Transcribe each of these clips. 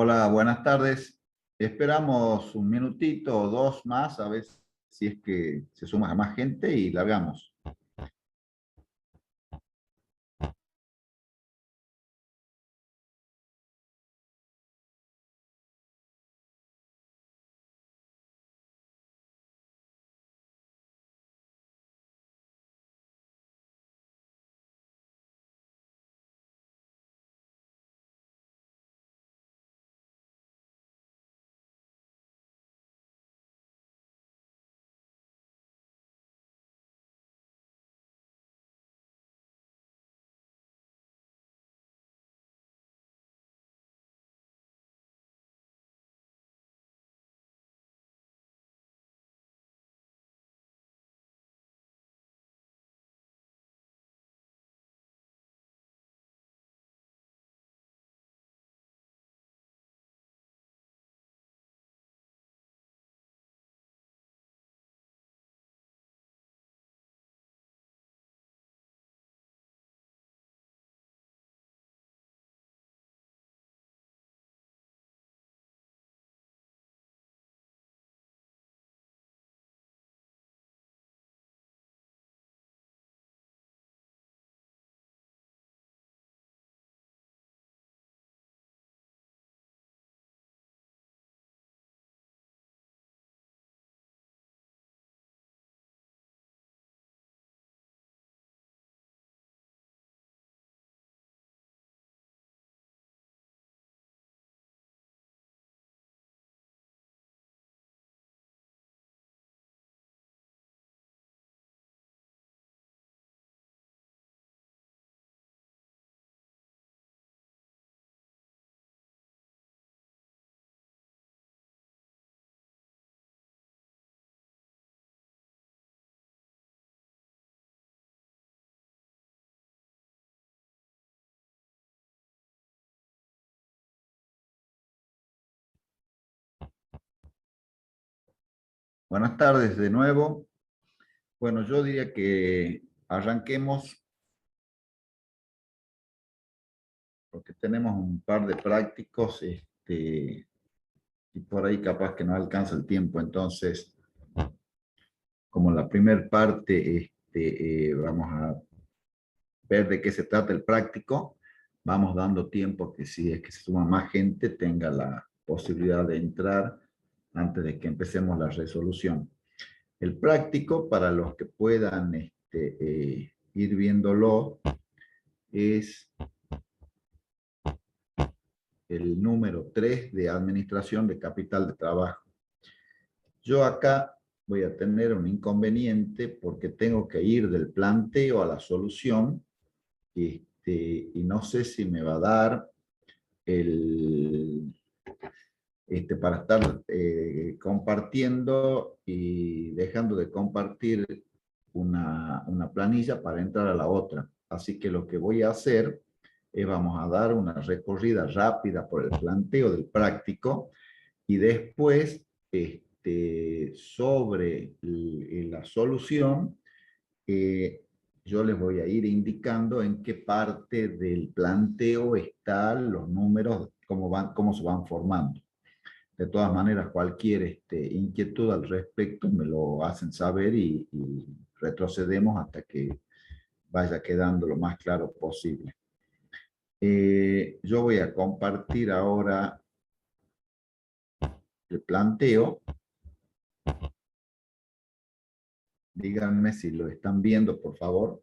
Hola, buenas tardes. Esperamos un minutito o dos más a ver si es que se suma más gente y largamos. Buenas tardes de nuevo. Bueno, yo diría que arranquemos porque tenemos un par de prácticos y por ahí capaz que no alcanza el tiempo. Entonces, como la primera parte, vamos a ver de qué se trata el práctico. Vamos dando tiempo que si es que se suma más gente tenga la posibilidad de entrar antes de que empecemos la resolución. El práctico, para los que puedan ir viéndolo, es el número 3 de administración de capital de trabajo. Yo acá voy a tener un inconveniente porque tengo que ir del planteo a la solución y no sé si me va a dar el, para estar compartiendo y dejando de compartir una planilla para entrar a la otra. Así que lo que voy a hacer es vamos a dar una recorrida rápida por el planteo del práctico y después sobre la solución yo les voy a ir indicando en qué parte del planteo están los números, cómo se van formando. De todas maneras, cualquier inquietud al respecto me lo hacen saber y retrocedemos hasta que vaya quedando lo más claro posible. Yo voy a compartir ahora el planteo. Díganme si lo están viendo, por favor.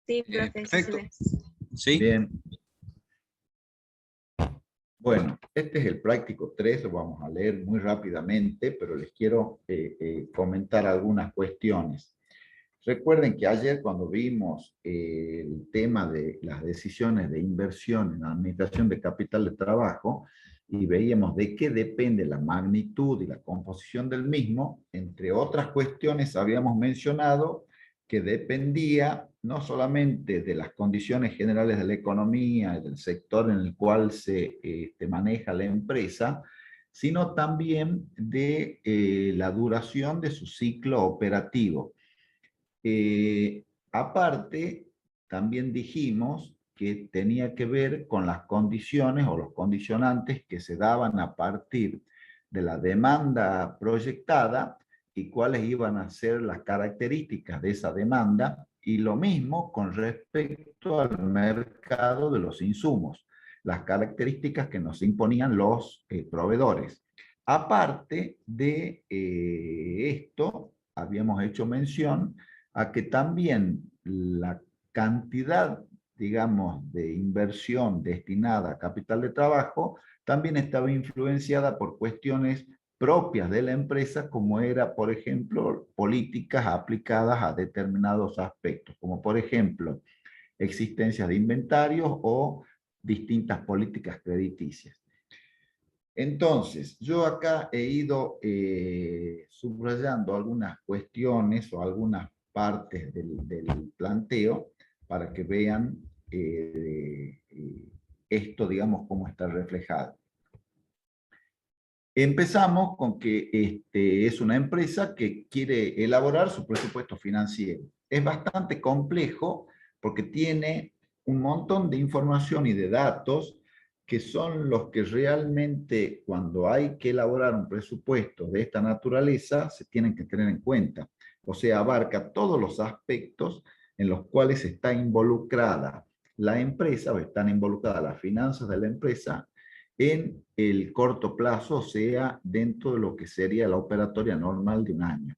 Sí, profe, Perfecto. sí se ve. Sí. Bien. Bueno, este es el práctico 3, lo vamos a leer muy rápidamente, pero les quiero comentar algunas cuestiones. Recuerden que ayer cuando vimos el tema de las decisiones de inversión en la administración de capital de trabajo y veíamos de qué depende la magnitud y la composición del mismo, entre otras cuestiones habíamos mencionado que dependía no solamente de las condiciones generales de la economía y del sector en el cual se maneja la empresa, sino también de la duración de su ciclo operativo. Aparte, también dijimos que tenía que ver con las condiciones o los condicionantes que se daban a partir de la demanda proyectada y cuáles iban a ser las características de esa demanda, y lo mismo con respecto al mercado de los insumos, las características que nos imponían los proveedores. Aparte de esto, habíamos hecho mención a que también la cantidad, digamos, de inversión destinada a capital de trabajo también estaba influenciada por cuestiones propias de la empresa, como era, por ejemplo, políticas aplicadas a determinados aspectos, como por ejemplo, existencia de inventarios o distintas políticas crediticias. Entonces, yo acá he ido subrayando algunas cuestiones o algunas partes del planteo para que vean esto, digamos, cómo está reflejado. Empezamos con que es una empresa que quiere elaborar su presupuesto financiero. Es bastante complejo porque tiene un montón de información y de datos que son los que realmente, cuando hay que elaborar un presupuesto de esta naturaleza, se tienen que tener en cuenta. O sea, abarca todos los aspectos en los cuales está involucrada la empresa o están involucradas las finanzas de la empresa en el corto plazo, o sea, dentro de lo que sería la operatoria normal de un año.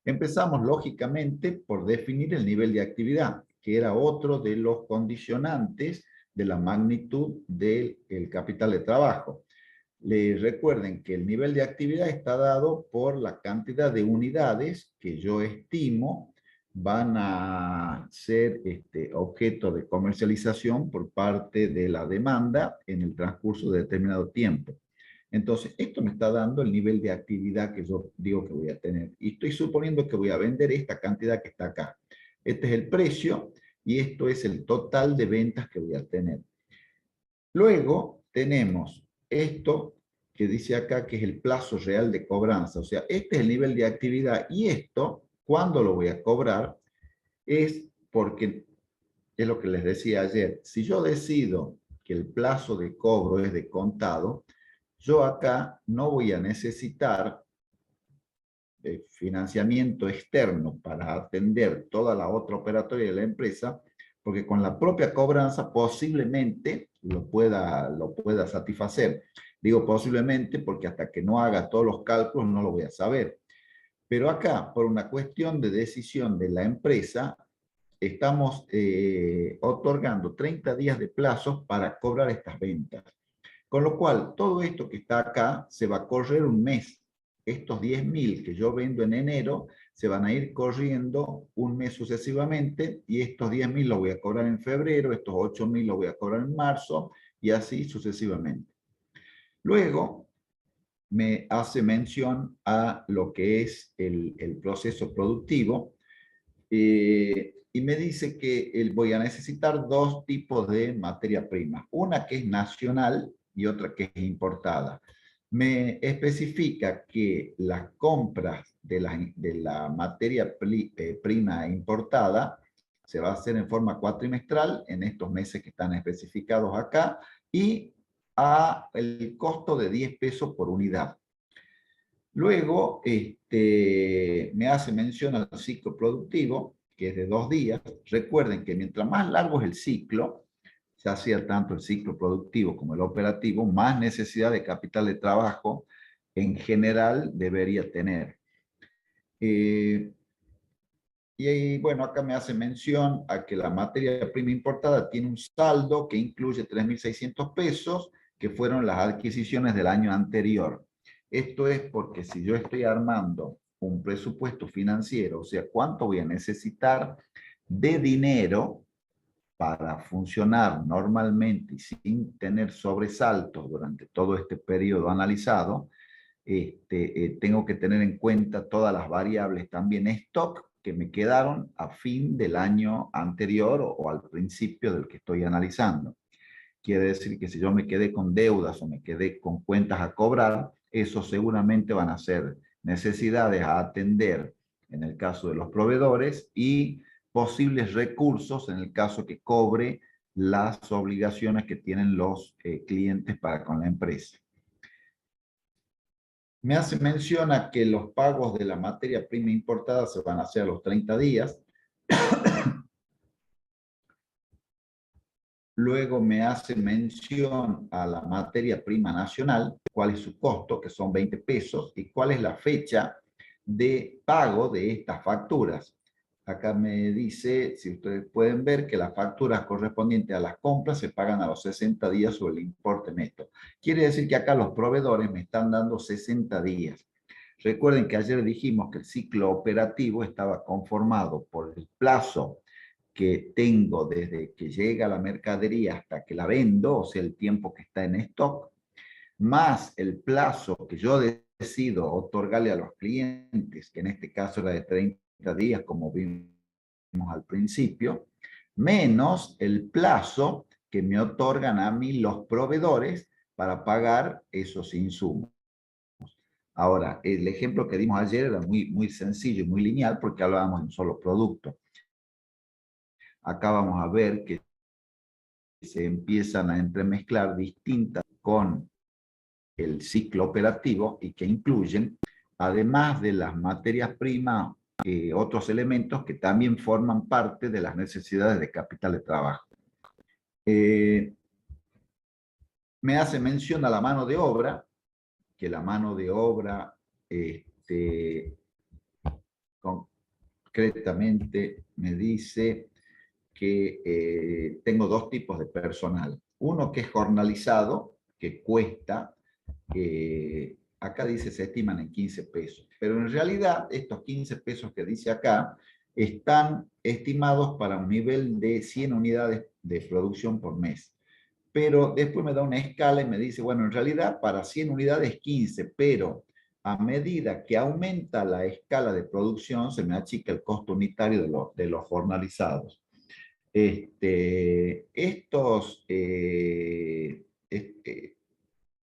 Empezamos, lógicamente, por definir el nivel de actividad, que era otro de los condicionantes de la magnitud del capital de trabajo. Les recuerden que el nivel de actividad está dado por la cantidad de unidades que yo estimo van a ser objeto de comercialización por parte de la demanda en el transcurso de determinado tiempo. Entonces, esto me está dando el nivel de actividad que yo digo que voy a tener. Y estoy suponiendo que voy a vender esta cantidad que está acá. Este es el precio y esto es el total de ventas que voy a tener. Luego tenemos esto que dice acá que es el plazo real de cobranza. O sea, este es el nivel de actividad y esto, ¿cuándo lo voy a cobrar? Es porque, es lo que les decía ayer, si yo decido que el plazo de cobro es de contado, yo acá no voy a necesitar financiamiento externo para atender toda la otra operatoria de la empresa, porque con la propia cobranza posiblemente lo pueda satisfacer. Digo posiblemente porque hasta que no haga todos los cálculos no lo voy a saber. Pero acá, por una cuestión de decisión de la empresa, estamos otorgando 30 días de plazos para cobrar estas ventas. Con lo cual, todo esto que está acá se va a correr un mes. Estos 10.000 que yo vendo en enero se van a ir corriendo un mes sucesivamente y estos 10.000 los voy a cobrar en febrero, estos 8.000 los voy a cobrar en marzo y así sucesivamente. Luego, me hace mención a lo que es el proceso productivo y me dice que voy a necesitar dos tipos de materia prima, una que es nacional y otra que es importada. Me especifica que las compras de la materia prima importada se va a hacer en forma cuatrimestral en estos meses que están especificados acá y a el costo de 10 pesos por unidad. Luego, me hace mención al ciclo productivo, que es de 2 días. Recuerden que mientras más largo es el ciclo, ya sea tanto el ciclo productivo como el operativo, más necesidad de capital de trabajo en general debería tener. Y bueno, acá me hace mención a que la materia prima importada tiene un saldo que incluye 3.600 pesos, que fueron las adquisiciones del año anterior. Esto es porque si yo estoy armando un presupuesto financiero, o sea, cuánto voy a necesitar de dinero para funcionar normalmente y sin tener sobresaltos durante todo este periodo analizado, tengo que tener en cuenta todas las variables, también stock, que me quedaron a fin del año anterior o al principio del que estoy analizando. Quiere decir que si yo me quedé con deudas o me quedé con cuentas a cobrar, eso seguramente van a ser necesidades a atender en el caso de los proveedores y posibles recursos en el caso que cobre las obligaciones que tienen los clientes para con la empresa. Me hace mención a que los pagos de la materia prima importada se van a hacer a los 30 días. Luego me hace mención a la materia prima nacional, cuál es su costo, que son 20 pesos, y cuál es la fecha de pago de estas facturas. Acá me dice, si ustedes pueden ver, que las facturas correspondientes a las compras se pagan a los 60 días sobre el importe neto. Quiere decir que acá los proveedores me están dando 60 días. Recuerden que ayer dijimos que el ciclo operativo estaba conformado por el plazo que tengo desde que llega la mercadería hasta que la vendo, o sea, el tiempo que está en stock, más el plazo que yo decido otorgarle a los clientes, que en este caso era de 30 días, como vimos al principio, menos el plazo que me otorgan a mí los proveedores para pagar esos insumos. Ahora, el ejemplo que dimos ayer era muy sencillo y muy lineal porque hablábamos de un solo producto. Acá vamos a ver que se empiezan a entremezclar distintas con el ciclo operativo y que incluyen, además de las materias primas, otros elementos que también forman parte de las necesidades de capital de trabajo. Me hace mención a la mano de obra, que la mano de obra concretamente me dice que tengo dos tipos de personal. Uno que es jornalizado, que cuesta, acá dice se estiman en 15 pesos, pero en realidad estos 15 pesos que dice acá están estimados para un nivel de 100 unidades de producción por mes. Pero después me da una escala y me dice, bueno, en realidad para 100 unidades 15, pero a medida que aumenta la escala de producción, se me achica el costo unitario de los jornalizados.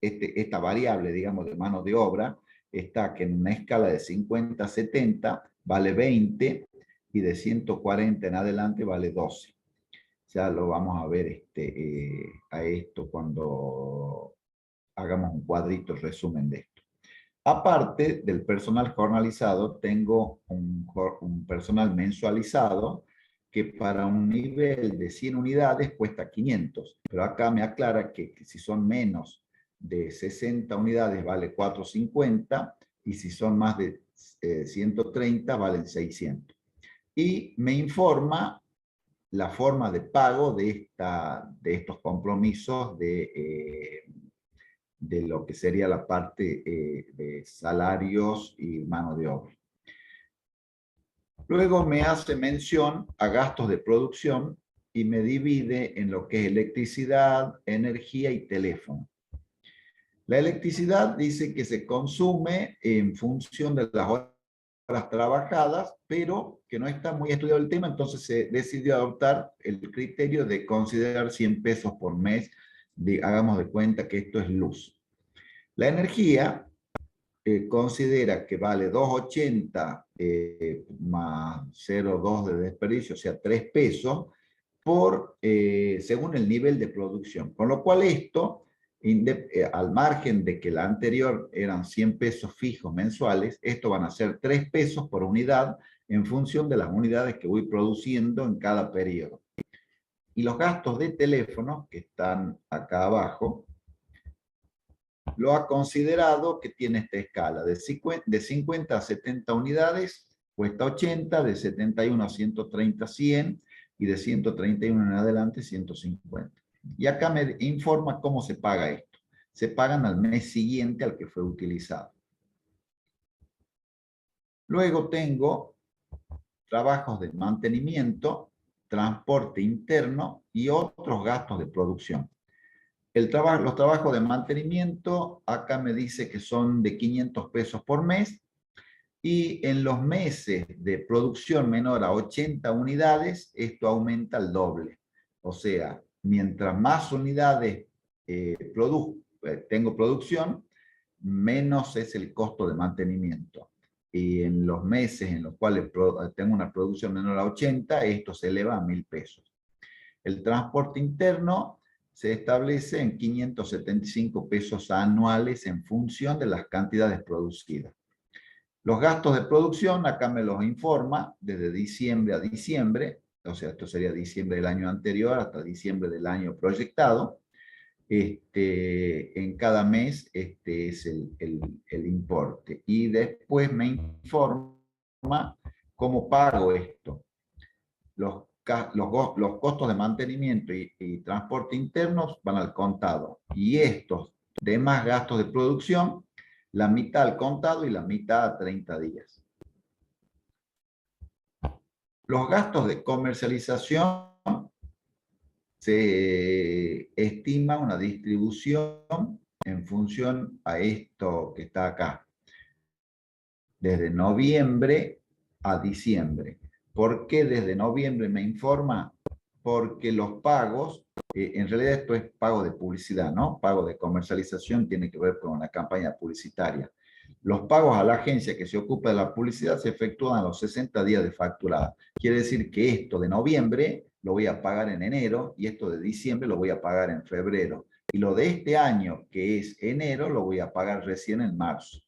Esta variable, digamos, de mano de obra, está que en una escala de 50 a 70 vale 20 y de 140 en adelante vale 12. Ya lo vamos a ver a esto cuando hagamos un cuadrito resumen de esto. Aparte del personal jornalizado, tengo un personal mensualizado que para un nivel de 100 unidades cuesta 500. Pero acá me aclara que si son menos de 60 unidades vale 450 y si son más de 130 valen 600. Y me informa la forma de pago de estos compromisos de lo que sería la parte de salarios y mano de obra. Luego me hace mención a gastos de producción y me divide en lo que es electricidad, energía y teléfono. La electricidad dice que se consume en función de las horas trabajadas, pero que no está muy estudiado el tema, entonces se decidió adoptar el criterio de considerar 100 pesos por mes. Hagamos de cuenta que esto es luz. La energía considera que vale 2,80 más 0,2 de desperdicio, o sea, 3 pesos, según el nivel de producción. Con lo cual esto, al margen de que la anterior eran 100 pesos fijos mensuales, esto van a ser 3 pesos por unidad en función de las unidades que voy produciendo en cada periodo. Y los gastos de teléfono, que están acá abajo, lo ha considerado que tiene esta escala de 50 a 70 unidades, cuesta 80, de 71 a 130, 100, y de 131 en adelante, 150. Y acá me informa cómo se paga esto. Se pagan al mes siguiente al que fue utilizado. Luego tengo trabajos de mantenimiento, transporte interno y otros gastos de producción. Los trabajos de mantenimiento, acá me dice que son de 500 pesos por mes, y en los meses de producción menor a 80 unidades, esto aumenta al doble. O sea, mientras más unidades tengo producción, menos es el costo de mantenimiento. Y en los meses en los cuales tengo una producción menor a 80, esto se eleva a 1.000 pesos. El transporte interno se establece en 575 pesos anuales en función de las cantidades producidas. Los gastos de producción, acá me los informa desde diciembre a diciembre, o sea, esto sería diciembre del año anterior hasta diciembre del año proyectado. En cada mes es el importe. Y después me informa cómo pago esto. Los costos de mantenimiento y transporte internos van al contado. Y estos demás gastos de producción, la mitad al contado y la mitad a 30 días. Los gastos de comercialización se estima una distribución en función a esto que está acá. Desde noviembre a diciembre. ¿Por qué desde noviembre me informa? Porque los pagos, en realidad esto es pago de publicidad, ¿no? Pago de comercialización tiene que ver con una campaña publicitaria. Los pagos a la agencia que se ocupa de la publicidad se efectúan a los 60 días de facturada. Quiere decir que esto de noviembre lo voy a pagar en enero y esto de diciembre lo voy a pagar en febrero. Y lo de este año, que es enero, lo voy a pagar recién en marzo.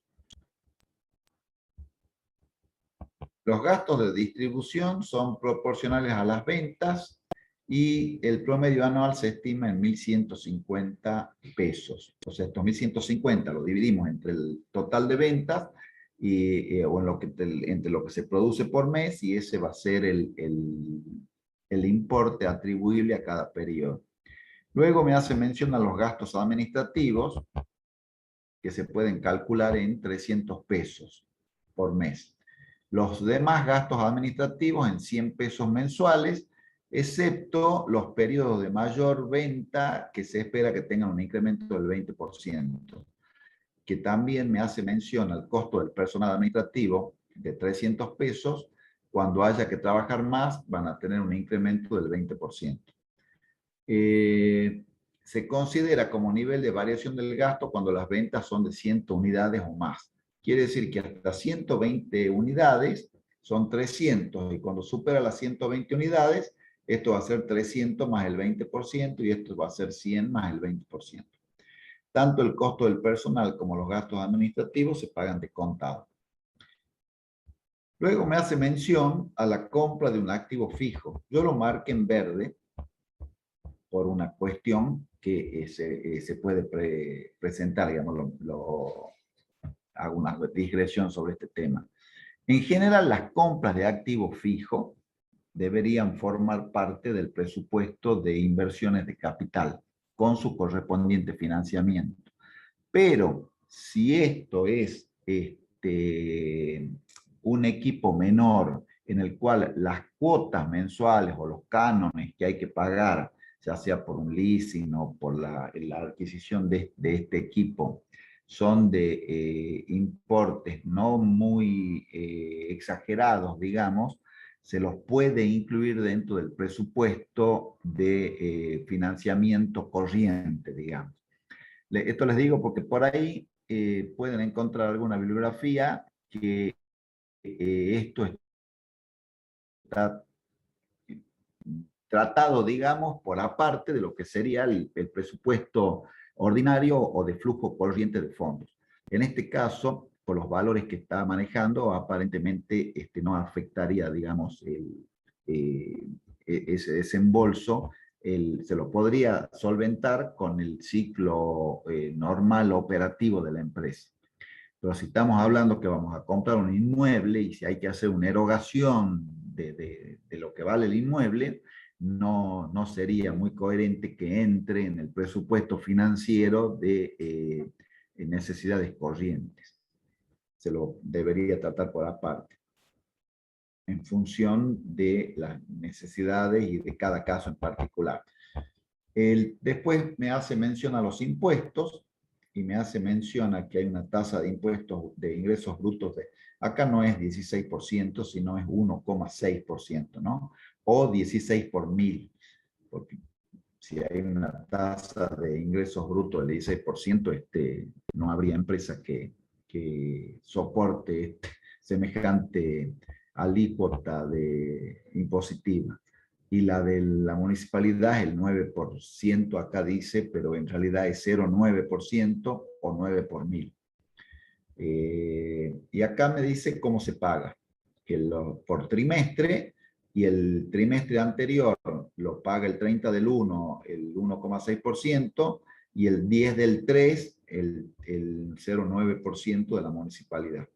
Los gastos de distribución son proporcionales a las ventas y el promedio anual se estima en 1.150 pesos. O sea, estos 1.150 lo dividimos entre el total de ventas o entre lo que se produce por mes y ese va a ser el importe atribuible a cada periodo. Luego me hace mención a los gastos administrativos que se pueden calcular en 300 pesos por mes. Los demás gastos administrativos en 100 pesos mensuales, excepto los periodos de mayor venta que se espera que tengan un incremento del 20%, que también me hace mención al costo del personal administrativo de 300 pesos. Cuando haya que trabajar más, van a tener un incremento del 20%. Se considera como nivel de variación del gasto cuando las ventas son de 100 unidades o más. Quiere decir que hasta 120 unidades son 300 y cuando supera las 120 unidades, esto va a ser 300 más el 20% y esto va a ser 100 más el 20%. Tanto el costo del personal como los gastos administrativos se pagan de contado. Luego me hace mención a la compra de un activo fijo. Yo lo marqué en verde por una cuestión que se puede presentar, digamos, hago una digresión sobre este tema. En general, las compras de activo fijo deberían formar parte del presupuesto de inversiones de capital, con su correspondiente financiamiento. Pero si esto es un equipo menor en el cual las cuotas mensuales o los cánones que hay que pagar, ya sea por un leasing o por la adquisición de este equipo, son de importes no muy exagerados, digamos, se los puede incluir dentro del presupuesto de financiamiento corriente, digamos. Esto les digo porque por ahí pueden encontrar alguna bibliografía que esto está tratado, digamos, por aparte de lo que sería el presupuesto ordinario o de flujo corriente de fondos. En este caso, por los valores que está manejando, aparentemente no afectaría, digamos, ese desembolso. Se lo podría solventar con el ciclo normal operativo de la empresa. Pero si estamos hablando que vamos a comprar un inmueble y si hay que hacer una erogación de lo que vale el inmueble, no sería muy coherente que entre en el presupuesto financiero de necesidades corrientes. Se lo debería tratar por aparte, en función de las necesidades y de cada caso en particular. Después me hace mención a los impuestos y me hace mención a que hay una tasa de impuestos de ingresos brutos acá no es 16%, sino es 1,6%, ¿no? O 16 por 1000, porque si hay una tasa de ingresos brutos del 16%, no habría empresa que soporte semejante alícuota impositiva. y la de la municipalidad es el 9%, acá dice, pero en realidad es 0,9% o 9 por 1000. Y acá me dice cómo se paga, que por trimestre, y el trimestre anterior lo paga el 30 del 1, el 1,6%, y el 10 del 3, el 0,9% de la municipalidad.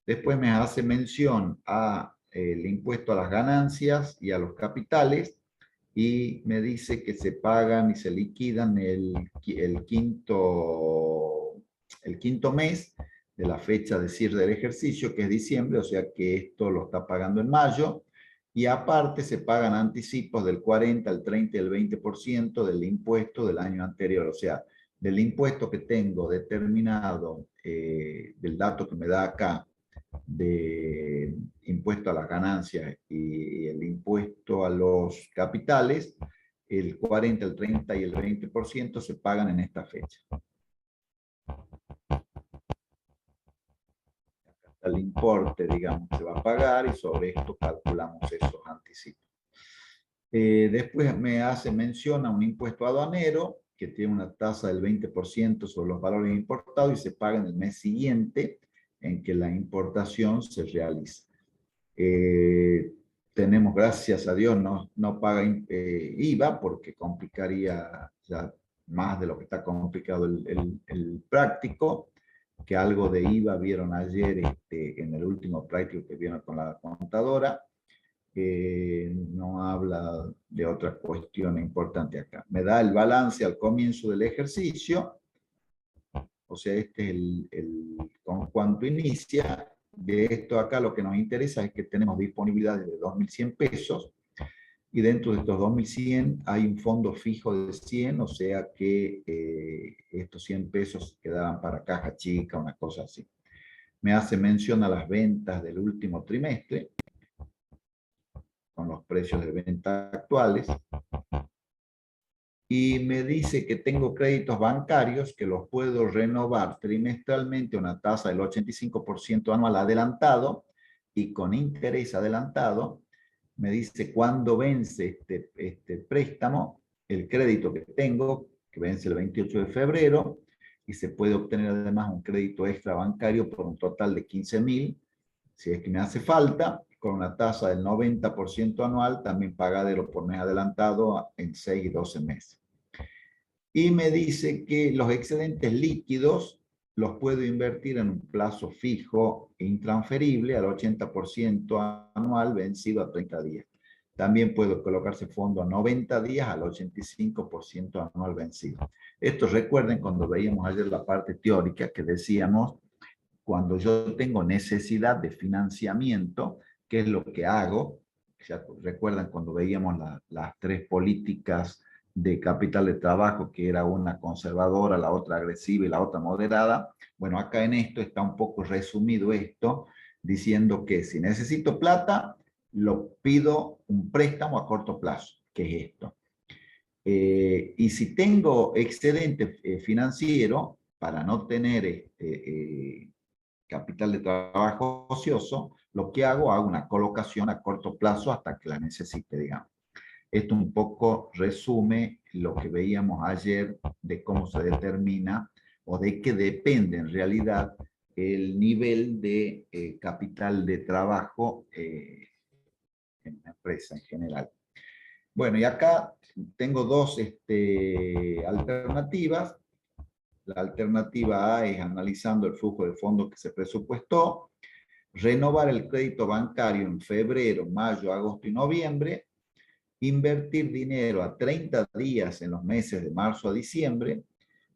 Después me hace mención a el impuesto a las ganancias y a los capitales, y me dice que se pagan y se liquidan el quinto mes de la fecha de cierre del ejercicio, que es diciembre, o sea que esto lo está pagando en mayo, y aparte se pagan anticipos del 40, el 30 y el 20% del impuesto del año anterior, o sea, del impuesto que tengo determinado, del dato que me da acá, de impuesto a las ganancias y el impuesto a los capitales, el 40, el 30 y el 20% se pagan en esta fecha. El importe, digamos, se va a pagar y sobre esto calculamos esos anticipos. Después me hace mención a un impuesto aduanero que tiene una tasa del 20% sobre los valores importados y se paga en el mes siguiente en que la importación se realiza. Tenemos, gracias a Dios, no paga IVA porque complicaría ya más de lo que está complicado el práctico, que algo de IVA vieron ayer en el último práctico que vieron con la contadora. No habla de otra cuestión importante acá. Me da el balance al comienzo del ejercicio, o sea, este es con cuánto inicia. De esto acá lo que nos interesa es que tenemos disponibilidad de 2.100 pesos, y dentro de estos 2.100 hay un fondo fijo de 100, o sea que estos 100 pesos quedaban para caja chica, una cosa así. Me hace mención a las ventas del último trimestre, con los precios de venta actuales, y me dice que tengo créditos bancarios que los puedo renovar trimestralmente a una tasa del 85% anual adelantado y con interés adelantado. Me dice cuándo vence este préstamo, el crédito que tengo, que vence el 28 de febrero, y se puede obtener además un crédito extra bancario por un total de 15.000, si es que me hace falta, con una tasa del 90% anual, también pagadero por mes adelantado en 6 y 12 meses. Y me dice que los excedentes líquidos los puedo invertir en un plazo fijo e intransferible al 80% anual vencido a 30 días. También puedo colocarse fondo a 90 días al 85% anual vencido. Esto recuerden cuando veíamos ayer la parte teórica que decíamos, cuando yo tengo necesidad de financiamiento, ¿qué es lo que hago? ¿Se recuerdan cuando veíamos las tres políticas de capital de trabajo, que era una conservadora, la otra agresiva y la otra moderada? Bueno, acá en esto está un poco resumido esto, diciendo que si necesito plata, lo pido un préstamo a corto plazo, que es esto. Y si tengo excedente financiero, para no tener capital de trabajo ocioso, lo que hago una colocación a corto plazo hasta que la necesite, digamos. Esto un poco resume lo que veíamos ayer de cómo se determina o de qué depende en realidad el nivel de capital de trabajo en la empresa en general. Bueno, y acá tengo dos alternativas. La alternativa A es analizando el flujo de fondos que se presupuestó, renovar el crédito bancario en febrero, mayo, agosto y noviembre, invertir dinero a 30 días en los meses de marzo a diciembre,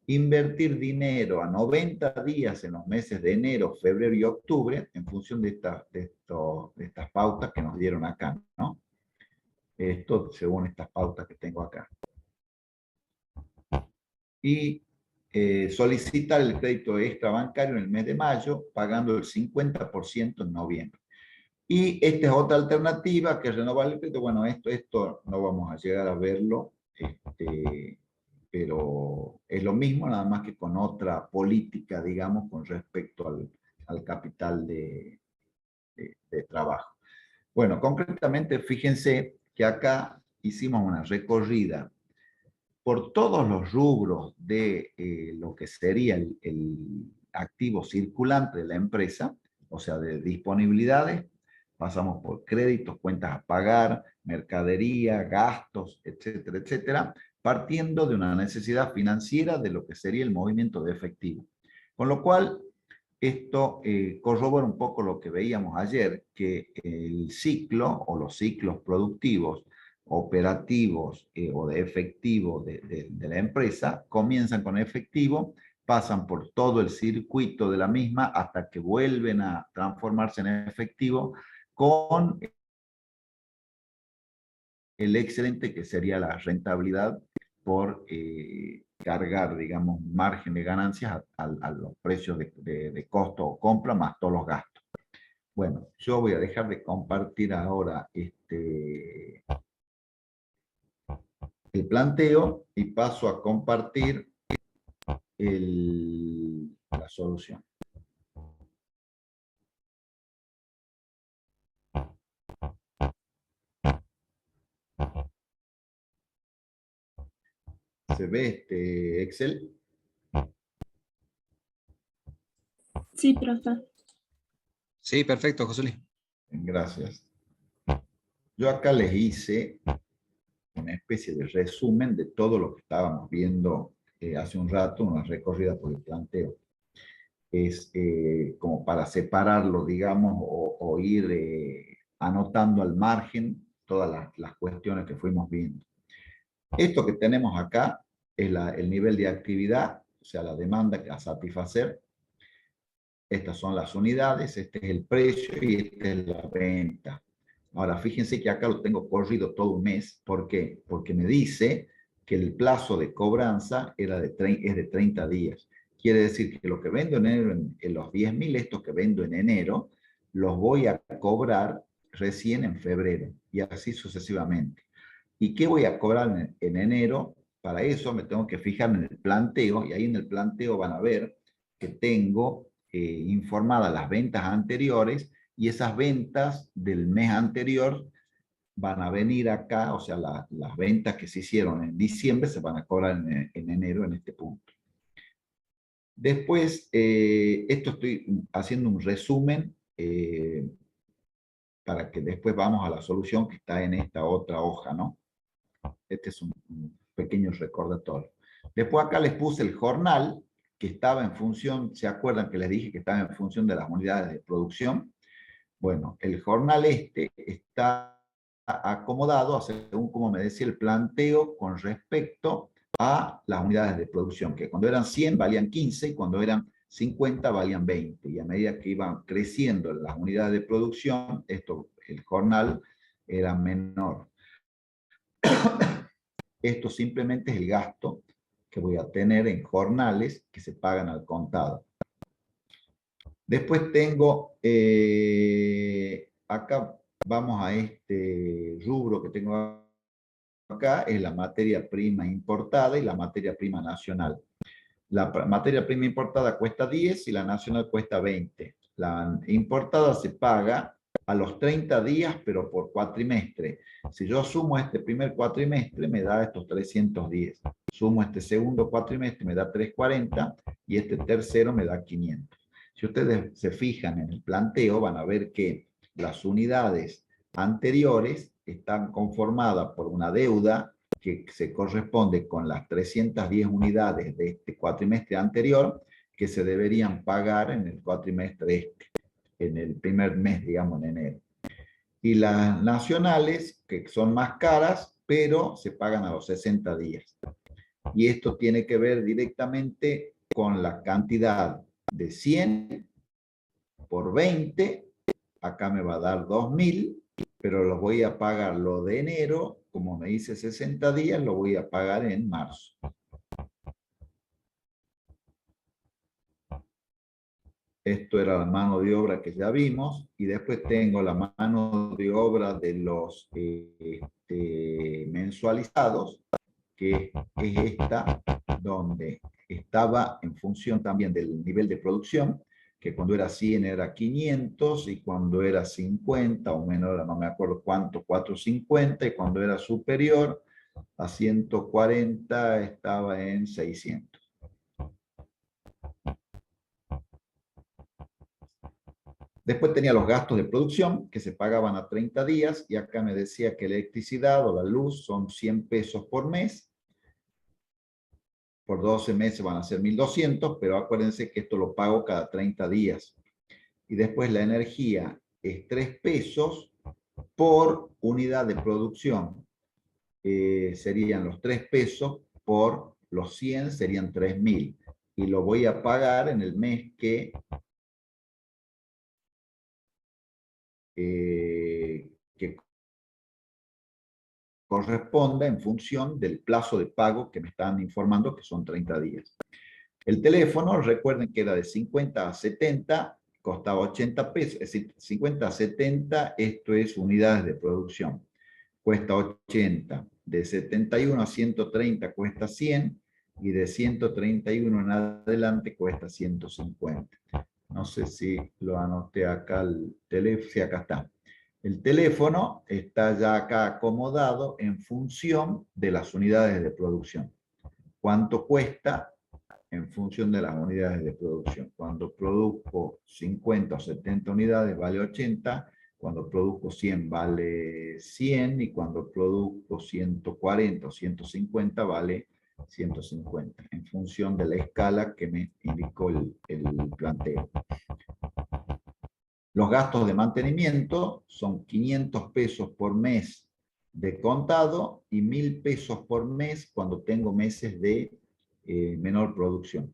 invertir dinero a 90 días en los meses de enero, febrero y octubre, en función de estas pautas que nos dieron acá, ¿no? Esto según estas pautas que tengo acá. Y solicitar el crédito extra bancario en el mes de mayo, pagando el 50% en noviembre. Y esta es otra alternativa, que es renovar el crédito. Bueno, esto no vamos a llegar a verlo, pero es lo mismo, nada más que con otra política, digamos, con respecto al capital de trabajo. Bueno, concretamente, fíjense que acá hicimos una recorrida por todos los rubros de lo que sería el activo circulante de la empresa, o sea, de disponibilidades, pasamos por créditos, cuentas a pagar, mercadería, gastos, etcétera, etcétera, partiendo de una necesidad financiera de lo que sería el movimiento de efectivo. Con lo cual, esto corrobora un poco lo que veíamos ayer, que el ciclo o los ciclos productivos operativos o de efectivo de la empresa comienzan con efectivo, pasan por todo el circuito de la misma hasta que vuelven a transformarse en efectivo con el excedente que sería la rentabilidad por cargar, digamos, margen de ganancias a los precios de costo o compra más todos los gastos. Bueno, yo voy a dejar de compartir ahora el planteo y paso a compartir la solución. ¿Se ve Excel? Sí, profe. Sí, perfecto, José Luis. Gracias. Yo acá les hice una especie de resumen de todo lo que estábamos viendo hace un rato, una recorrida por el planteo. Es como para separarlo, digamos, o ir anotando al margen todas las cuestiones que fuimos viendo. Esto que tenemos acá es el nivel de actividad, o sea, la demanda que a satisfacer. Estas son las unidades, este es el precio y esta es la venta. Ahora, fíjense que acá lo tengo corrido todo un mes. ¿Por qué? Porque me dice que el plazo de cobranza es de 30 días. Quiere decir que lo que vendo en enero, en los 10.000, estos que vendo en enero, los voy a cobrar recién en febrero y así sucesivamente. ¿Y qué voy a cobrar en enero? Para eso me tengo que fijar en el planteo y ahí en el planteo van a ver que tengo informadas las ventas anteriores y esas ventas del mes anterior van a venir acá, o sea, las ventas que se hicieron en diciembre se van a cobrar en enero en este punto. Después, esto estoy haciendo un resumen para que después vamos a la solución que está en esta otra hoja, ¿no? Este es un pequeño recordatorio. Después acá les puse el jornal, que estaba en función, ¿se acuerdan que les dije que estaba en función de las unidades de producción? Bueno, el jornal está acomodado, según como me decía el planteo, con respecto a las unidades de producción, que cuando eran 100 valían 15 y cuando eran 50 valían 20. Y a medida que iban creciendo las unidades de producción, el jornal era menor. Esto simplemente es el gasto que voy a tener en jornales que se pagan al contado. Después tengo, acá vamos a este rubro que tengo acá, es la materia prima importada y la materia prima nacional. La materia prima importada cuesta 10 y la nacional cuesta 20. La importada se paga a los 30 días, pero por cuatrimestre. Si yo sumo este primer cuatrimestre, me da estos 310. Sumo este segundo cuatrimestre, me da 340 y este tercero me da 500. Si ustedes se fijan en el planteo, van a ver que las unidades anteriores están conformadas por una deuda que se corresponde con las 310 unidades de este cuatrimestre anterior que se deberían pagar en el cuatrimestre en el primer mes, digamos, en enero. Y las nacionales, que son más caras, pero se pagan a los 60 días. Y esto tiene que ver directamente con la cantidad de 100 por 20, acá me va a dar 2.000, pero lo voy a pagar lo de enero, como me dice 60 días, lo voy a pagar en marzo. Esto era la mano de obra que ya vimos, y después tengo la mano de obra de los mensualizados, que es esta, donde estaba en función también del nivel de producción, que cuando era 100 era 500, y cuando era 50 o menor, no me acuerdo cuánto, 450, y cuando era superior a 140 estaba en 600. Después tenía los gastos de producción que se pagaban a 30 días, y acá me decía que la electricidad o la luz son 100 pesos por mes. Por 12 meses van a ser 1.200, pero acuérdense que esto lo pago cada 30 días. Y después la energía es 3 pesos por unidad de producción. Serían los 3 pesos por los 100, serían 3.000. Y lo voy a pagar en el mes que corresponda en función del plazo de pago que me están informando, que son 30 días. El teléfono, recuerden que era de 50 a 70, costaba 80 pesos, es decir, 50 a 70, esto es unidades de producción, cuesta 80. De 71 a 130 cuesta 100, y de 131 en adelante cuesta 150. No sé si lo anoté acá el teléfono, sí, acá está. El teléfono está ya acá acomodado en función de las unidades de producción. ¿Cuánto cuesta? En función de las unidades de producción. Cuando produzco 50 o 70 unidades vale 80, cuando produzco 100 vale 100, y cuando produzco 140 o 150 vale 150, en función de la escala que me indicó el planteo. Los gastos de mantenimiento son 500 pesos por mes de contado y 1.000 pesos por mes cuando tengo meses de menor producción.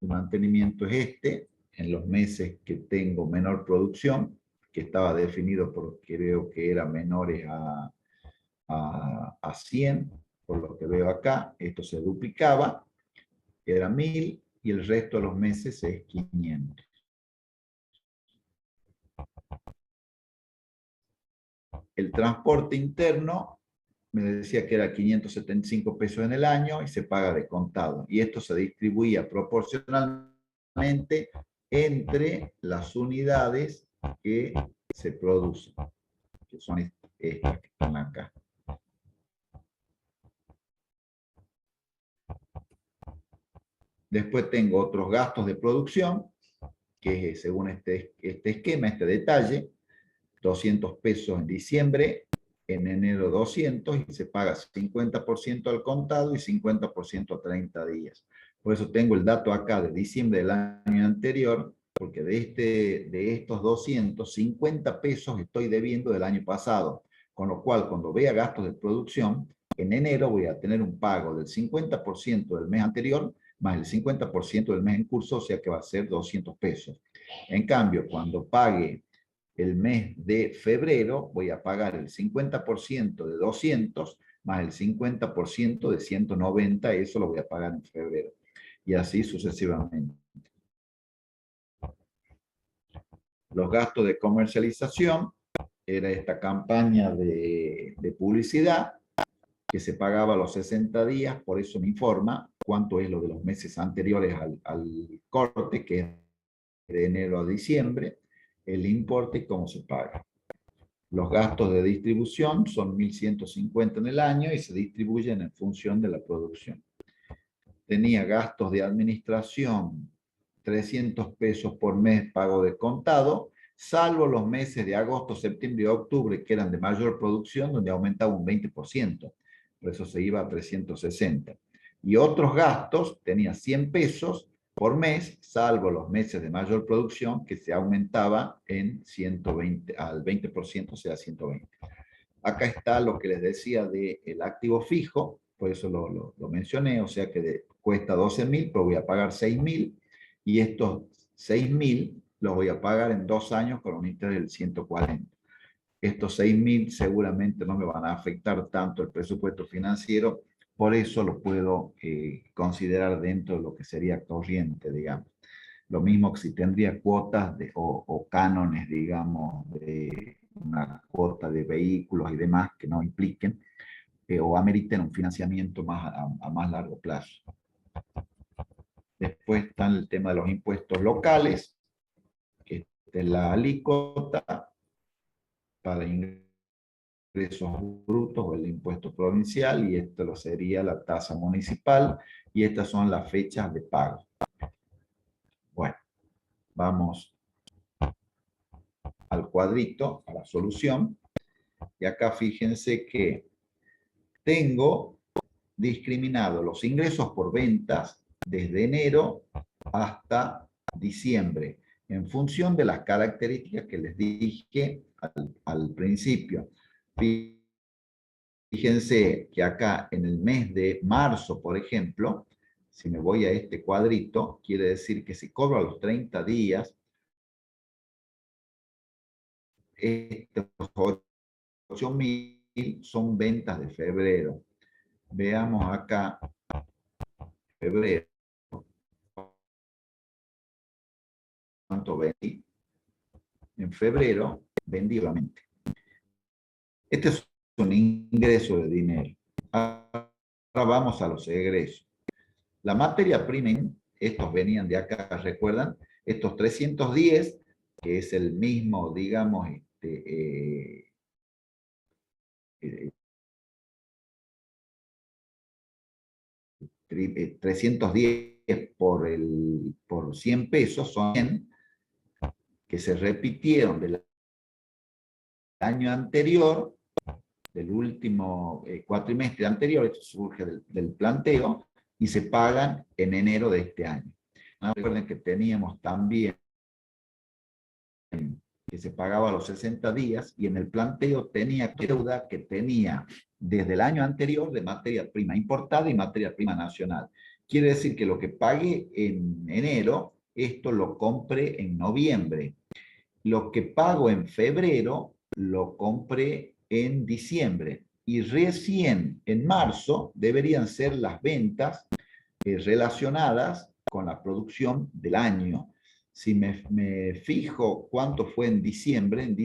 El mantenimiento es este, en los meses que tengo menor producción, que estaba definido por, creo que eran menores a 100, por lo que veo acá, esto se duplicaba, era 1.000, y el resto de los meses es 500. El transporte interno me decía que era 575 pesos en el año y se paga de contado. Y esto se distribuía proporcionalmente entre las unidades que se producen, que son estas que están acá. Después tengo otros gastos de producción, que según este esquema, este detalle, 200 pesos en diciembre, en enero 200, y se paga 50% al contado y 50% a 30 días. Por eso tengo el dato acá de diciembre del año anterior, porque de estos 250 pesos estoy debiendo del año pasado. Con lo cual, cuando vea gastos de producción, en enero voy a tener un pago del 50% del mes anterior, más el 50% del mes en curso, o sea que va a ser 200 pesos. En cambio, cuando pague el mes de febrero, voy a pagar el 50% de 200 más el 50% de 190, eso lo voy a pagar en febrero. Y así sucesivamente. Los gastos de comercialización era esta campaña de publicidad que se pagaba a los 60 días, por eso me informa cuánto es lo de los meses anteriores al corte, que es de enero a diciembre, el importe y cómo se paga. Los gastos de distribución son 1.150 en el año y se distribuyen en función de la producción. Tenía gastos de administración, 300 pesos por mes pago de contado, salvo los meses de agosto, septiembre y octubre, que eran de mayor producción, donde aumentaba un 20%. Por eso se iba a 360. Y otros gastos, tenía 100 pesos por mes, salvo los meses de mayor producción, que se aumentaba en 120, al 20%, o sea, 120. Acá está lo que les decía del activo fijo, por eso lo mencioné, o sea que cuesta 12.000, pero voy a pagar 6.000, y estos 6.000 los voy a pagar en 2 años con un interés del 140. Estos 6.000 seguramente no me van a afectar tanto el presupuesto financiero, por eso lo puedo considerar dentro de lo que sería corriente, digamos. Lo mismo que si tendría cuotas o cánones, digamos, de una cuota de vehículos y demás que no impliquen o ameriten un financiamiento más a más largo plazo. Después está el tema de los impuestos locales, que es la alícuota para ingresos brutos o el impuesto provincial, y esto lo sería la tasa municipal, y estas son las fechas de pago. Bueno, vamos al cuadrito, a la solución, y acá fíjense que tengo discriminado los ingresos por ventas desde enero hasta diciembre, en función de las características que les dije al principio. Fíjense que acá en el mes de marzo, por ejemplo, si me voy a este cuadrito, quiere decir que si cobro a los 30 días, estos 8.000 son ventas de febrero. Veamos acá, febrero, ¿cuánto vendí? En febrero vendí obviamente. Este es un ingreso de dinero. Ahora vamos a los egresos. La materia prima, estos venían de acá, ¿recuerdan? Estos 310, que es el mismo, digamos, 310 por 100 pesos, son 100 que se repitieron del año anterior, del último cuatrimestre anterior, esto surge del planteo, y se pagan en enero de este año. Recuerden que teníamos también que se pagaba a los 60 días, y en el planteo tenía deuda que tenía desde el año anterior de materia prima importada y materia prima nacional. Quiere decir que lo que pague en enero, esto lo compré en noviembre. Lo que pago en febrero, lo compré en diciembre. Y recién en marzo deberían ser las ventas relacionadas con la producción del año. Si me fijo cuánto fue en diciembre, en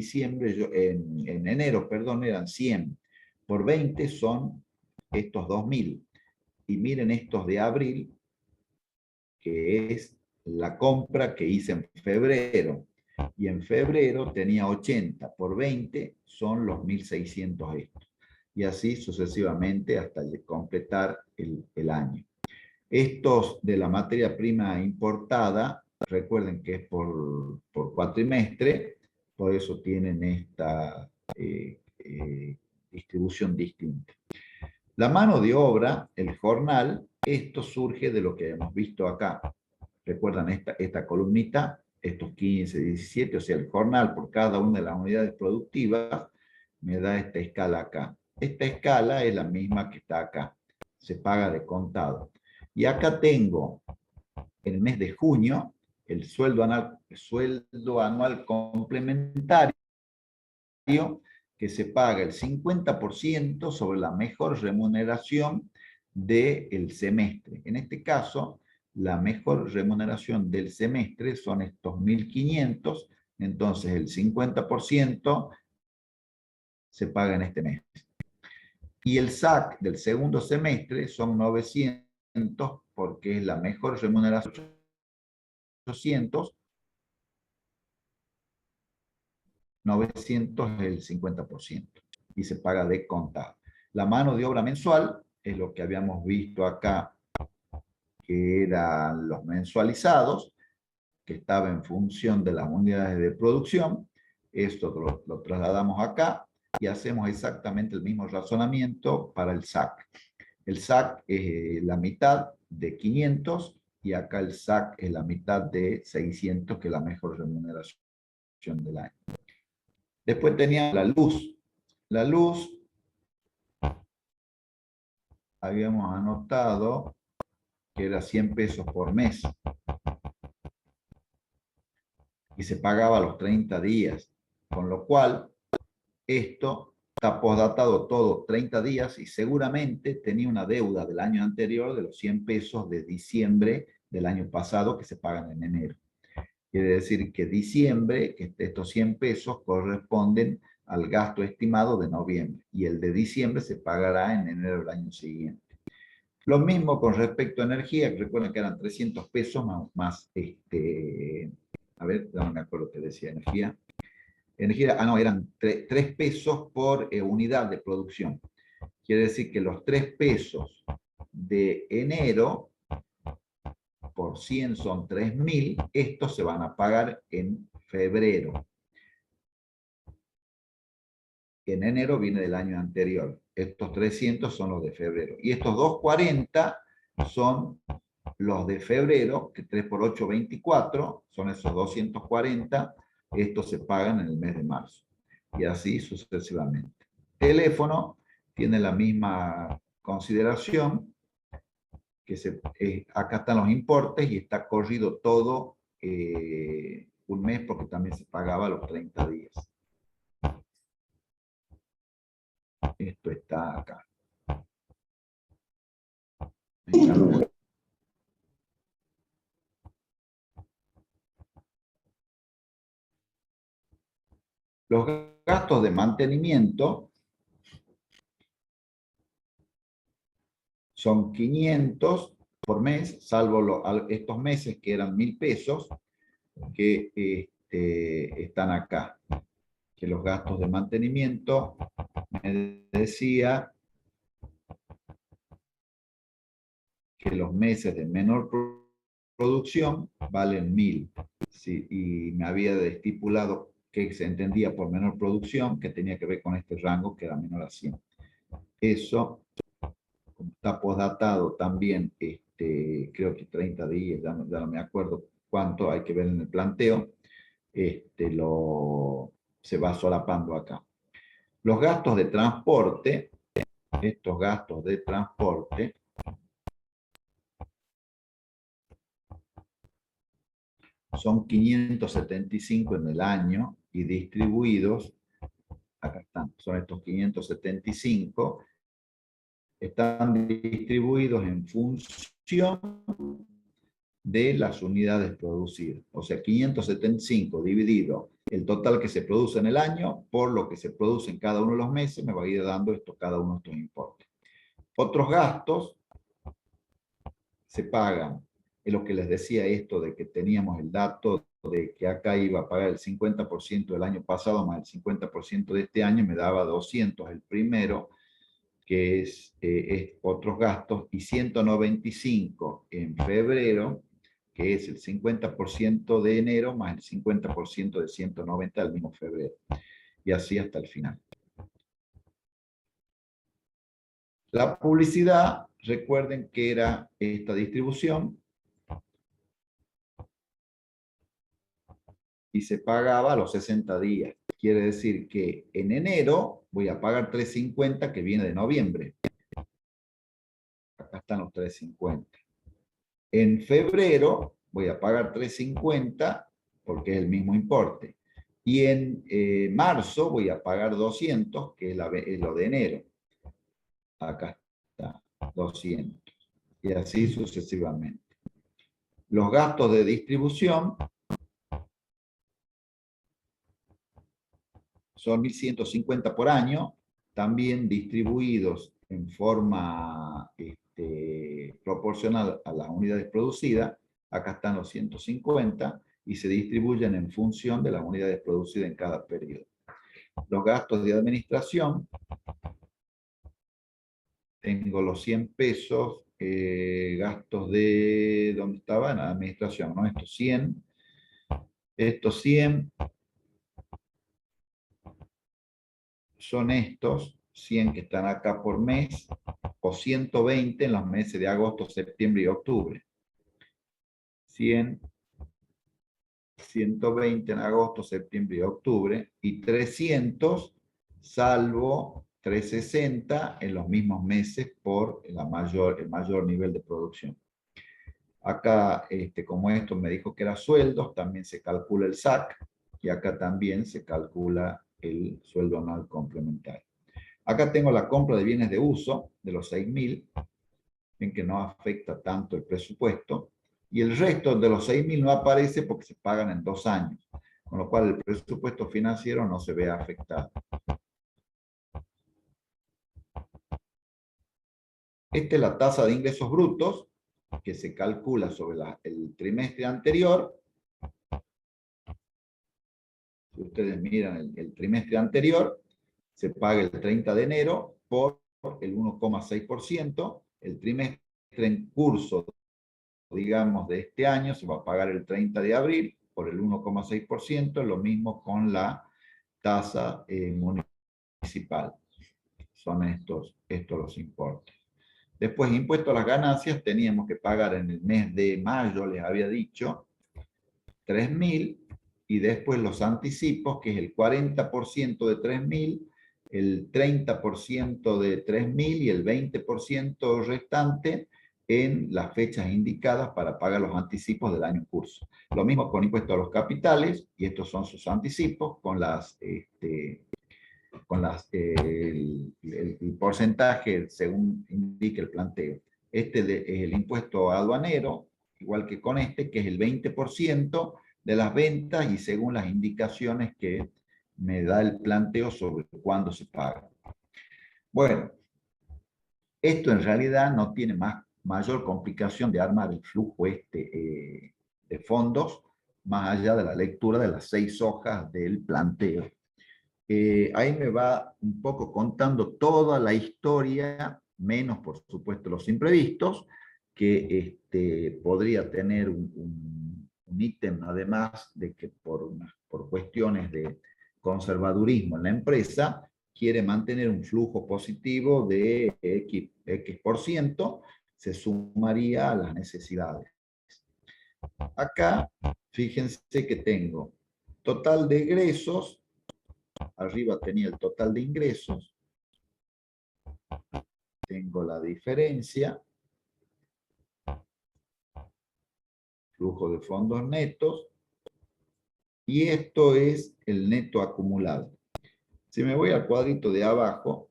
enero, perdón, eran 100. Por 20 son estos 2.000. Y miren estos de abril, que es la compra que hice en febrero. Y en febrero tenía 80. Por 20 son los 1.600 estos. Y así sucesivamente hasta completar el año. Estos de la materia prima importada, recuerden que es por cuatrimestre, por eso tienen esta distribución distinta. La mano de obra, el jornal, esto surge de lo que hemos visto acá. Recuerdan esta columnita, estos 15, 17, o sea, el jornal por cada una de las unidades productivas me da esta escala acá. Esta escala es la misma que está acá. Se paga de contado. Y acá tengo, en el mes de junio, el sueldo anual complementario, que se paga el 50% sobre la mejor remuneración del semestre. En este caso, la mejor remuneración del semestre son estos 1.500, entonces el 50% se paga en este mes. Y el SAC del segundo semestre son 900, porque es la mejor remuneración, 800, 900 es el 50%, y se paga de contado. La mano de obra mensual es lo que habíamos visto acá, que eran los mensualizados, que estaba en función de las unidades de producción. Esto lo trasladamos acá y hacemos exactamente el mismo razonamiento para el SAC. El SAC es la mitad de 500 y acá el SAC es la mitad de 600, que es la mejor remuneración del año. Después tenía la luz. La luz, habíamos anotado que era 100 pesos por mes y se pagaba a los 30 días, con lo cual esto está postdatado todo 30 días y seguramente tenía una deuda del año anterior de los 100 pesos de diciembre del año pasado que se pagan en enero. Quiere decir que diciembre, estos 100 pesos corresponden al gasto estimado de noviembre, y el de diciembre se pagará en enero del año siguiente. Lo mismo con respecto a energía, que recuerden que eran 300 pesos más a ver, no me acuerdo qué decía energía. Energía, no, eran 3 pesos por unidad de producción. Quiere decir que los 3 pesos de enero por 100 son 3.000, estos se van a pagar en febrero. En enero viene del año anterior. Estos 300 son los de febrero. Y estos 240 son los de febrero, que 3 por 8, 24, son esos 240. Estos se pagan en el mes de marzo. Y así sucesivamente. Teléfono tiene la misma consideración, que acá están los importes y está corrido todo un mes porque también se pagaba los 30 días. Esto está acá. Los gastos de mantenimiento son 500 por mes, salvo estos meses que eran 1.000 pesos, que están acá. Que los gastos de mantenimiento, me decía que los meses de menor producción valen 1.000. Sí, y me había estipulado que se entendía por menor producción, que tenía que ver con este rango que era menor a 100. Eso, como está posdatado también, creo que 30 días, ya no me acuerdo cuánto, hay que ver en el planteo, se va solapando acá. Los gastos de transporte, estos gastos de transporte, son 575 en el año y distribuidos, acá están, son estos 575, están distribuidos en función de las unidades producidas. O sea, 575 dividido el total que se produce en el año por lo que se produce en cada uno de los meses, me va a ir dando cada uno de estos importes. Otros gastos se pagan. Es lo que les decía esto de que teníamos el dato de que acá iba a pagar el 50% del año pasado más el 50% de este año, me daba 200 el primero, que es otros gastos, y 195 en febrero, que es el 50% de enero más el 50% de 190 del mismo febrero. Y así hasta el final. La publicidad, recuerden que era esta distribución y se pagaba a los 60 días. Quiere decir que en enero voy a pagar 350 que viene de noviembre. Acá están los 350. En febrero voy a pagar 350 porque es el mismo importe. Y en marzo voy a pagar 200, que es lo de enero. Acá está, 200. Y así sucesivamente. Los gastos de distribución son 1.150 por año, también distribuidos en forma proporcional a las unidades producidas. Acá están los 150 y se distribuyen en función de las unidades producidas en cada periodo. Los gastos de administración, tengo los 100 pesos, gastos de, ¿dónde estaban? Administración, ¿no? Estos 100 son estos 100 que están acá por mes, o 120 en los meses de agosto, septiembre y octubre. 100, 120 en agosto, septiembre y octubre, y 300 salvo 360 en los mismos meses por el mayor nivel de producción. Acá, como esto me dijo que era sueldos, también se calcula el SAC, y acá también se calcula el sueldo anual complementario. Acá tengo la compra de bienes de uso de los 6.000, en que no afecta tanto el presupuesto, y el resto de los 6.000 no aparece porque se pagan en 2 años, con lo cual el presupuesto financiero no se ve afectado. Esta es la tasa de ingresos brutos que se calcula sobre el trimestre anterior. Si ustedes miran el trimestre anterior, se paga el 30 de enero por el 1,6%. El trimestre en curso, digamos, de este año se va a pagar el 30 de abril por el 1,6%. Lo mismo con la tasa municipal. Son estos los importes. Después, impuesto a las ganancias, teníamos que pagar en el mes de mayo, les había dicho, 3.000, y después los anticipos, que es el 40% de 3.000, el 30% de 3.000 y el 20% restante en las fechas indicadas para pagar los anticipos del año en curso. Lo mismo con impuesto a los capitales, y estos son sus anticipos, con el porcentaje según indica el planteo. Este es el impuesto aduanero, igual que con este, que es el 20% de las ventas y según las indicaciones que me da el planteo sobre cuándo se paga. Bueno, esto en realidad no tiene mayor complicación de armar el flujo de fondos, más allá de la lectura de las 6 hojas del planteo. Ahí me va un poco contando toda la historia, menos por supuesto los imprevistos, que podría tener un ítem, además de que por cuestiones de conservadurismo en la empresa, quiere mantener un flujo positivo de X%, se sumaría a las necesidades. Acá, fíjense que tengo total de egresos. Arriba tenía el total de ingresos. Tengo la diferencia. Flujo de fondos netos. Y esto es el neto acumulado. Si me voy al cuadrito de abajo,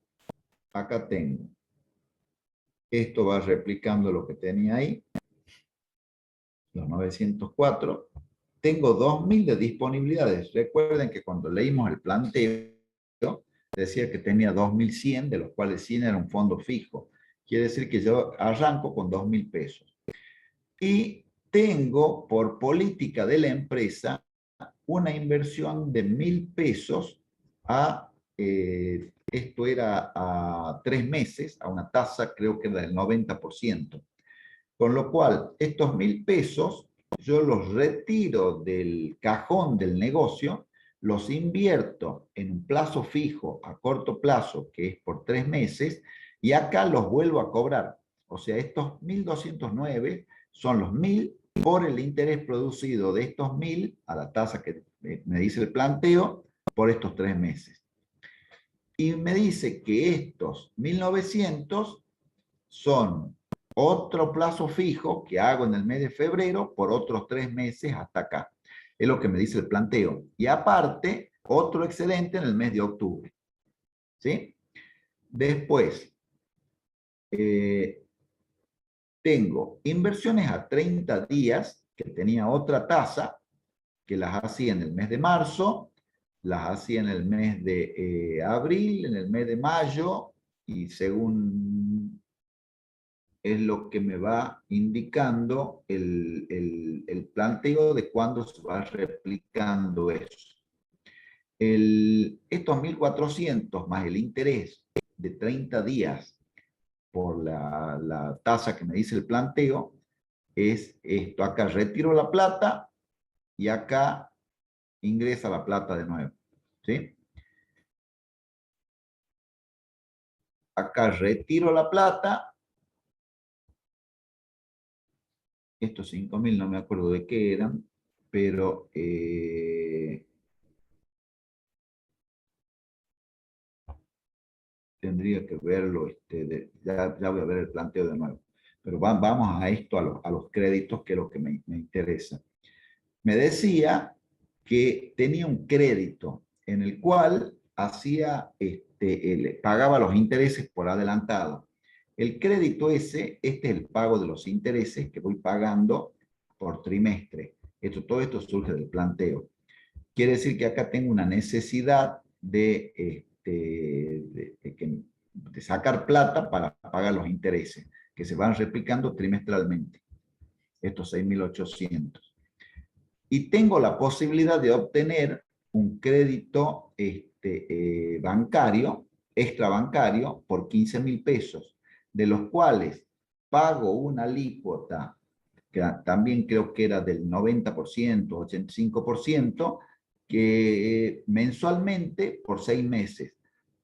acá tengo. Esto va replicando lo que tenía ahí. Los 904. Tengo 2.000 de disponibilidades. Recuerden que cuando leímos el planteo, decía que tenía 2.100, de los cuales 100 era un fondo fijo. Quiere decir que yo arranco con 2.000 pesos. Y tengo, por política de la empresa, una inversión de 1.000 pesos esto era a 3 meses, a una tasa creo que era del 90%. Con lo cual, estos 1.000 pesos yo los retiro del cajón del negocio, los invierto en un plazo fijo a corto plazo, que es por 3 meses, y acá los vuelvo a cobrar. O sea, estos 1.209 son los 1.000 por el interés producido de estos 1.000 a la tasa que me dice el planteo por estos 3 meses. Y me dice que estos 1.900 son otro plazo fijo que hago en el mes de febrero por otros 3 meses hasta acá. Es lo que me dice el planteo. Y aparte, otro excedente en el mes de octubre. ¿Sí? Después, tengo inversiones a 30 días, que tenía otra tasa, que las hacía en el mes de marzo, las hacía en el mes de abril, en el mes de mayo, y según es lo que me va indicando el planteo de cuándo se va replicando eso. Estos 1.400 más el interés de 30 días por la tasa que me dice el planteo, es esto. Acá retiro la plata y acá ingresa la plata de nuevo. ¿Sí? Acá retiro la plata. Estos 5.000 no me acuerdo de qué eran, pero tendría que verlo, ya voy a ver el planteo de nuevo. Pero vamos a esto, a los créditos, que es lo que me interesa. Me decía que tenía un crédito en el cual pagaba los intereses por adelantado. El crédito ese, este es el pago de los intereses que voy pagando por trimestre. Todo esto surge del planteo. Quiere decir que acá tengo una necesidad de que de sacar plata para pagar los intereses, que se van replicando trimestralmente, estos 6.800. Y tengo la posibilidad de obtener un crédito bancario, extrabancario, por 15.000 pesos, de los cuales pago una alícuota, que también creo que era del 90%, 85%, que mensualmente por 6 meses.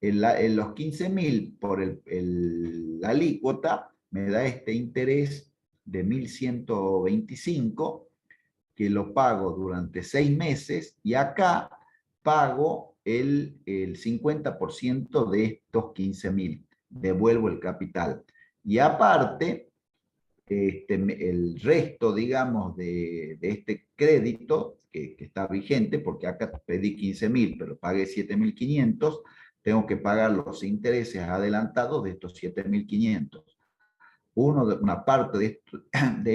En los 15.000 por la alícuota me da este interés de 1.125, que lo pago durante 6 meses, y acá pago el 50% de estos 15.000, devuelvo el capital. Y aparte, el resto, digamos, de este crédito que está vigente, porque acá pedí 15.000, pero pagué 7.500, tengo que pagar los intereses adelantados de estos 7.500. Una parte de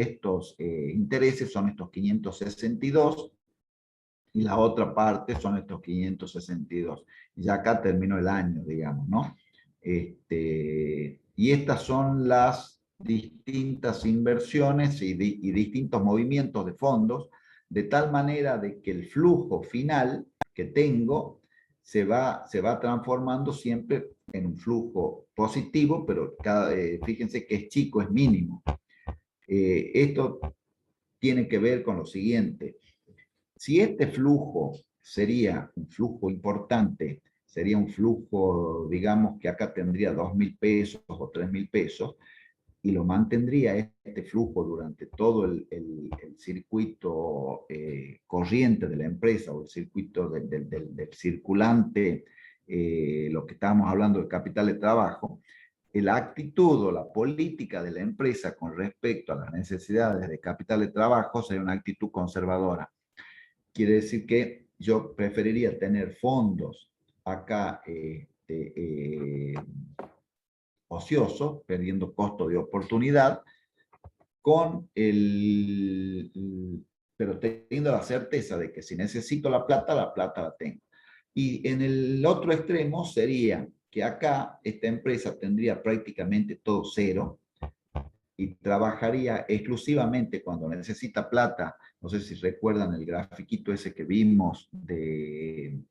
estos intereses son estos 562, y la otra parte son estos 562. Y ya acá terminó el año, digamos, ¿no? Y estas son las distintas inversiones y distintos movimientos de fondos, de tal manera de que el flujo final que tengo se va transformando siempre en un flujo positivo, pero fíjense que es chico, es mínimo. Esto tiene que ver con lo siguiente. Si este flujo sería un flujo importante, sería un flujo, digamos, que acá tendría 2.000 pesos o 3.000 pesos, y lo mantendría este flujo durante todo el circuito corriente de la empresa, o el circuito del circulante, lo que estábamos hablando del capital de trabajo, la actitud o la política de la empresa con respecto a las necesidades de capital de trabajo sería una actitud conservadora. Quiere decir que yo preferiría tener fondos acá ociosos, perdiendo costo de oportunidad, pero teniendo la certeza de que si necesito la plata la tengo. Y en el otro extremo sería que acá esta empresa tendría prácticamente todo cero, y trabajaría exclusivamente cuando necesita plata. No sé si recuerdan el grafiquito ese que vimos de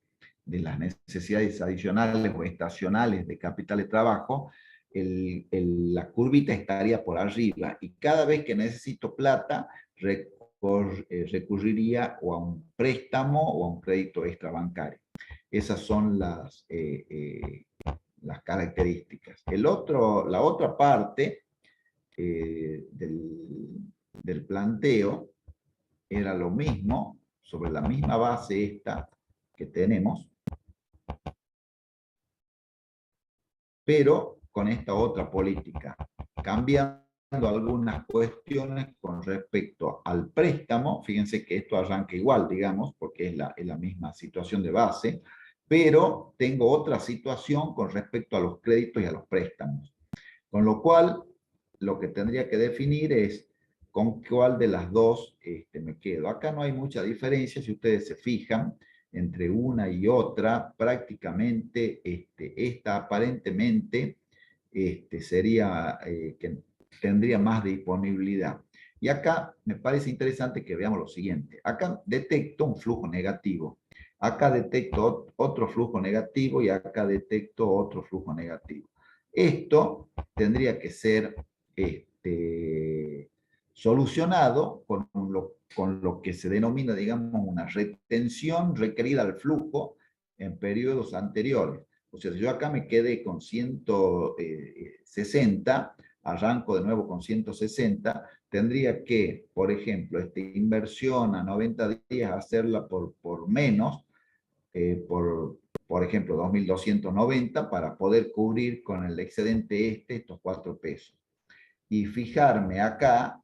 las necesidades adicionales o estacionales de capital de trabajo. La curvita estaría por arriba, y cada vez que necesito plata recurriría o a un préstamo o a un crédito extrabancario. Esas son las características. La otra parte del planteo era lo mismo, sobre la misma base esta que tenemos, pero con esta otra política, cambiando algunas cuestiones con respecto al préstamo. Fíjense que esto arranca igual, digamos, porque es la misma situación de base, pero tengo otra situación con respecto a los créditos y a los préstamos. Con lo cual, lo que tendría que definir es con cuál de las dos me quedo. Acá no hay mucha diferencia, si ustedes se fijan, entre una y otra. Prácticamente esta aparentemente sería que tendría más disponibilidad. Y acá me parece interesante que veamos lo siguiente. Acá detecto un flujo negativo. Acá detecto otro flujo negativo, y acá detecto otro flujo negativo. Esto tendría que ser solucionado con lo que se denomina, digamos, una retención requerida al flujo en periodos anteriores. O sea, si yo acá me quedé con 160, arranco de nuevo con 160, tendría que, por ejemplo, esta inversión a 90 días hacerla por menos, por ejemplo, 2.290, para poder cubrir con el excedente estos 4 pesos. Y fijarme acá,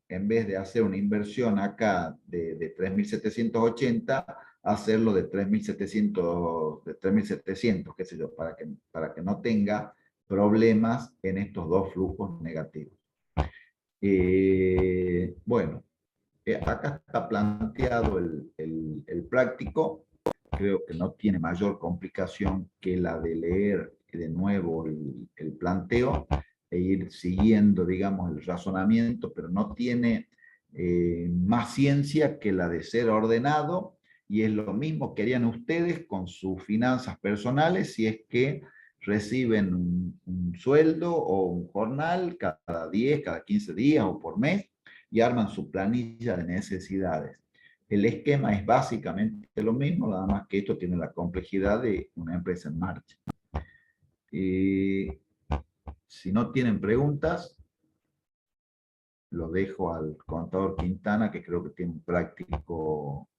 en vez de hacer una inversión acá de 3.780, hacerlo de 3.700, qué sé yo, para que no tenga problemas en estos dos flujos negativos. Bueno, acá está planteado el práctico. Creo que no tiene mayor complicación que la de leer de nuevo el planteo e ir siguiendo, digamos, el razonamiento, pero no tiene más ciencia que la de ser ordenado, y es lo mismo que harían ustedes con sus finanzas personales si es que reciben un sueldo o un jornal cada 10, cada 15 días o por mes, y arman su planilla de necesidades. El esquema es básicamente lo mismo, nada más que esto tiene la complejidad de una empresa en marcha. Si no tienen preguntas, lo dejo al contador Quintana, que creo que tiene un práctico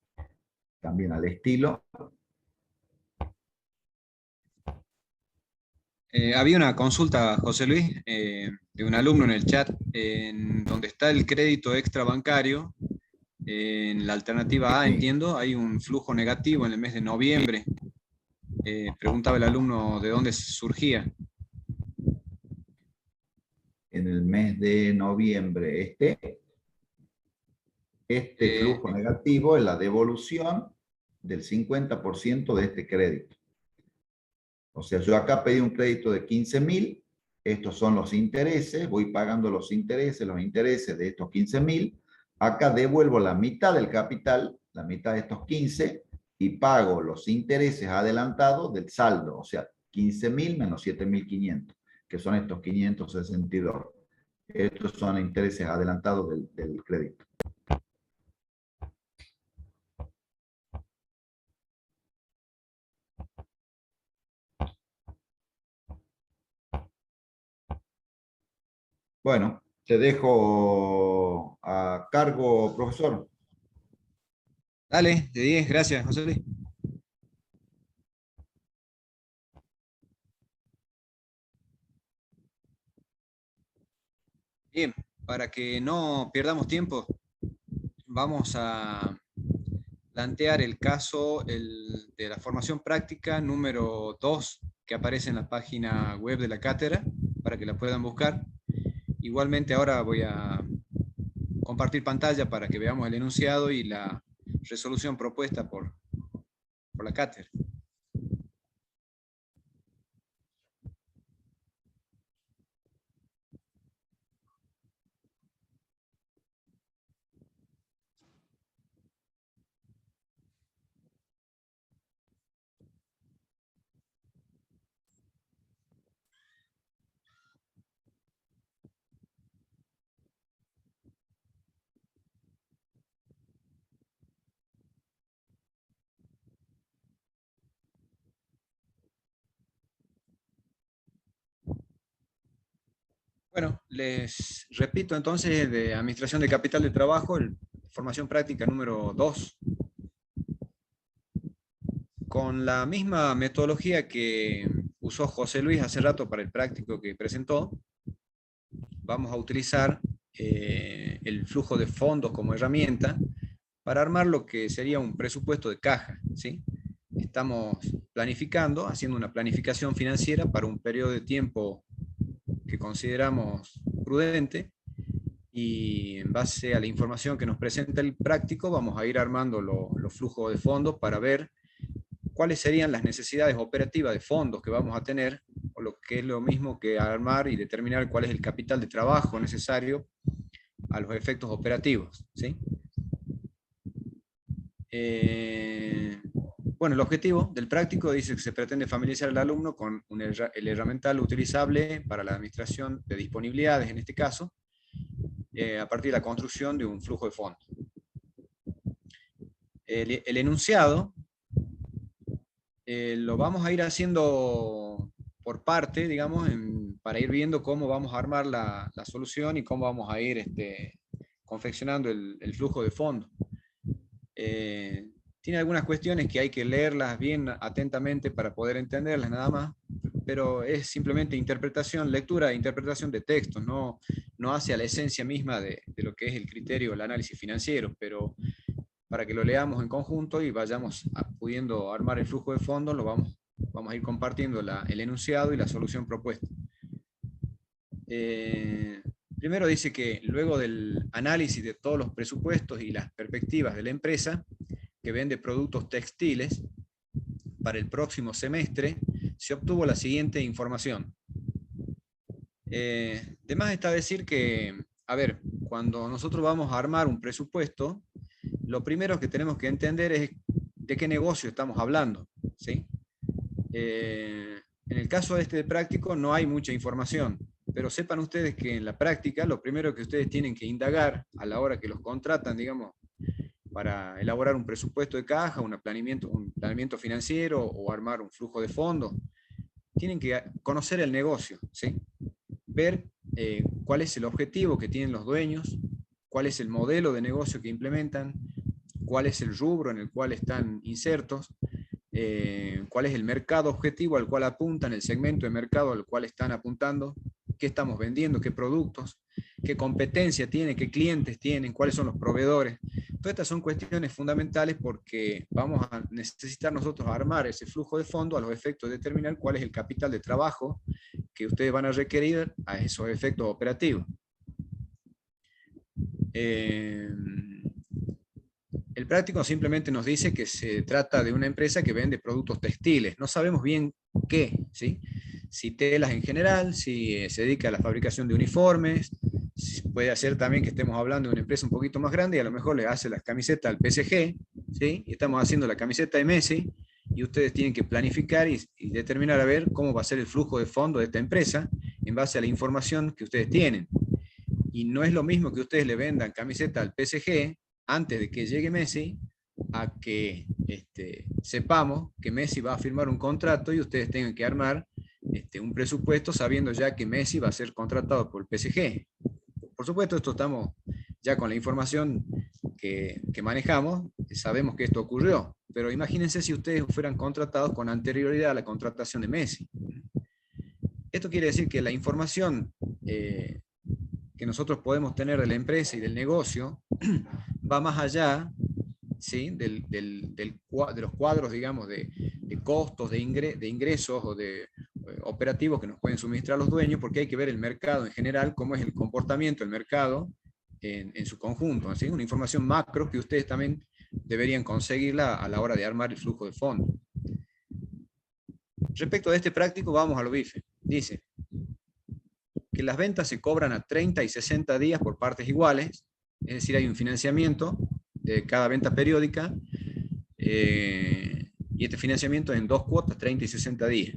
también al estilo. Había una consulta, José Luis, de un alumno en el chat, en donde está el crédito extrabancario. En la alternativa A, Sí. entiendo, hay un flujo negativo en el mes de noviembre. Preguntaba el alumno de dónde surgía. En el mes de noviembre, este flujo negativo es la devolución del 50% de este crédito. O sea, yo acá pedí un crédito de 15.000, estos son los intereses, voy pagando los intereses de estos 15.000, acá devuelvo la mitad del capital, la mitad de estos 15, y pago los intereses adelantados del saldo, o sea, 15.000 menos 7.500, que son estos 562. Estos son intereses adelantados del crédito. Bueno, te dejo a cargo, profesor. Dale, de 10, gracias, José Luis. Bien, para que no perdamos tiempo, vamos a plantear el caso de la formación práctica número 2, que aparece en la página web de la cátedra, para que la puedan buscar. Igualmente ahora voy a compartir pantalla para que veamos el enunciado y la resolución propuesta por la cátedra. Bueno, les repito entonces de Administración de Capital de Trabajo, formación práctica número 2. Con la misma metodología que usó José Luis hace rato para el práctico que presentó, vamos a utilizar el flujo de fondos como herramienta para armar lo que sería un presupuesto de caja, ¿sí? Estamos planificando, haciendo una planificación financiera para un periodo de tiempo que consideramos prudente, y en base a la información que nos presenta el práctico vamos a ir armando los flujos de fondos para ver cuáles serían las necesidades operativas de fondos que vamos a tener, o lo que es lo mismo que armar y determinar cuál es el capital de trabajo necesario a los efectos operativos, ¿sí? Bueno, el objetivo del práctico dice que se pretende familiarizar al alumno con el herramental utilizable para la administración de disponibilidades, en este caso, a partir de la construcción de un flujo de fondos. El enunciado lo vamos a ir haciendo por parte, digamos, para ir viendo cómo vamos a armar la solución y cómo vamos a ir confeccionando el flujo de fondos. Tiene algunas cuestiones que hay que leerlas bien atentamente para poder entenderlas nada más, pero es simplemente interpretación, lectura e interpretación de textos, no hace a la esencia misma de lo que es el criterio, el análisis financiero, pero para que lo leamos en conjunto y vayamos pudiendo armar el flujo de fondos, vamos a ir compartiendo el enunciado y la solución propuesta. Primero dice que luego del análisis de todos los presupuestos y las perspectivas de la empresa que vende productos textiles para el próximo semestre, se obtuvo la siguiente información. De más está decir que, a ver, cuando nosotros vamos a armar un presupuesto, lo primero que tenemos que entender es de qué negocio estamos hablando, ¿sí? En el caso de este práctico no hay mucha información, pero sepan ustedes que en la práctica lo primero que ustedes tienen que indagar a la hora que los contratan, digamos, para elaborar un presupuesto de caja, un planeamiento financiero o armar un flujo de fondos, tienen que conocer el negocio, ¿sí? Ver cuál es el objetivo que tienen los dueños, cuál es el modelo de negocio que implementan, cuál es el rubro en el cual están insertos, cuál es el mercado objetivo al cual apuntan, el segmento de mercado al cual están apuntando, qué estamos vendiendo, qué productos, qué competencia tienen, qué clientes tienen, cuáles son los proveedores. Todas estas son cuestiones fundamentales porque vamos a necesitar nosotros armar ese flujo de fondo a los efectos de determinar cuál es el capital de trabajo que ustedes van a requerir a esos efectos operativos. El práctico simplemente nos dice que se trata de una empresa que vende productos textiles. No sabemos bien qué, ¿sí? Si telas en general, si se dedica a la fabricación de uniformes, puede ser también que estemos hablando de una empresa un poquito más grande y a lo mejor le hace las camisetas al PSG, ¿sí? Y estamos haciendo la camiseta de Messi y ustedes tienen que planificar y determinar a ver cómo va a ser el flujo de fondo de esta empresa en base a la información que ustedes tienen. Y no es lo mismo que ustedes le vendan camiseta al PSG antes de que llegue Messi, a que sepamos que Messi va a firmar un contrato y ustedes tengan que armar un presupuesto sabiendo ya que Messi va a ser contratado por el PSG. Por supuesto, esto estamos ya con la información que manejamos, sabemos que esto ocurrió, pero imagínense si ustedes fueran contratados con anterioridad a la contratación de Messi. Esto quiere decir que la información que nosotros podemos tener de la empresa y del negocio va más allá, ¿sí? de los cuadros, digamos, de costos, de ingresos o de operativos que nos pueden suministrar los dueños, porque hay que ver el mercado en general, cómo es el comportamiento del mercado en su conjunto, ¿sí? Una información macro que ustedes también deberían conseguirla a la hora de armar el flujo de fondos. Respecto a este práctico, vamos a lo bife. Dice que las ventas se cobran a 30 y 60 días por partes iguales, es decir, hay un financiamiento de cada venta periódica, y este financiamiento es en 2 cuotas, 30 y 60 días.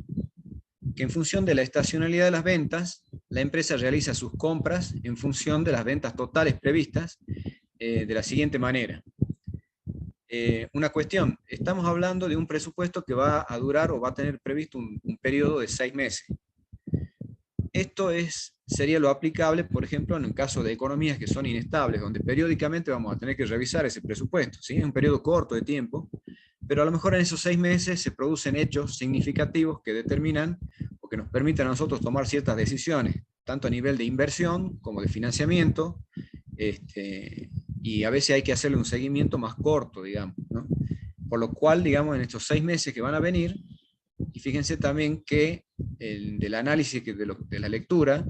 Que en función de la estacionalidad de las ventas, la empresa realiza sus compras en función de las ventas totales previstas de la siguiente manera. Una cuestión, estamos hablando de un presupuesto que va a durar o va a tener previsto un periodo de 6 meses. Esto sería lo aplicable, por ejemplo, en un caso de economías que son inestables, donde periódicamente vamos a tener que revisar ese presupuesto, ¿sí? Es un periodo corto de tiempo, pero a lo mejor en esos 6 meses se producen hechos significativos que determinan o que nos permiten a nosotros tomar ciertas decisiones, tanto a nivel de inversión como de financiamiento, y a veces hay que hacerle un seguimiento más corto, digamos, ¿no? Por lo cual, digamos, en estos 6 meses que van a venir, y fíjense también que del análisis de la lectura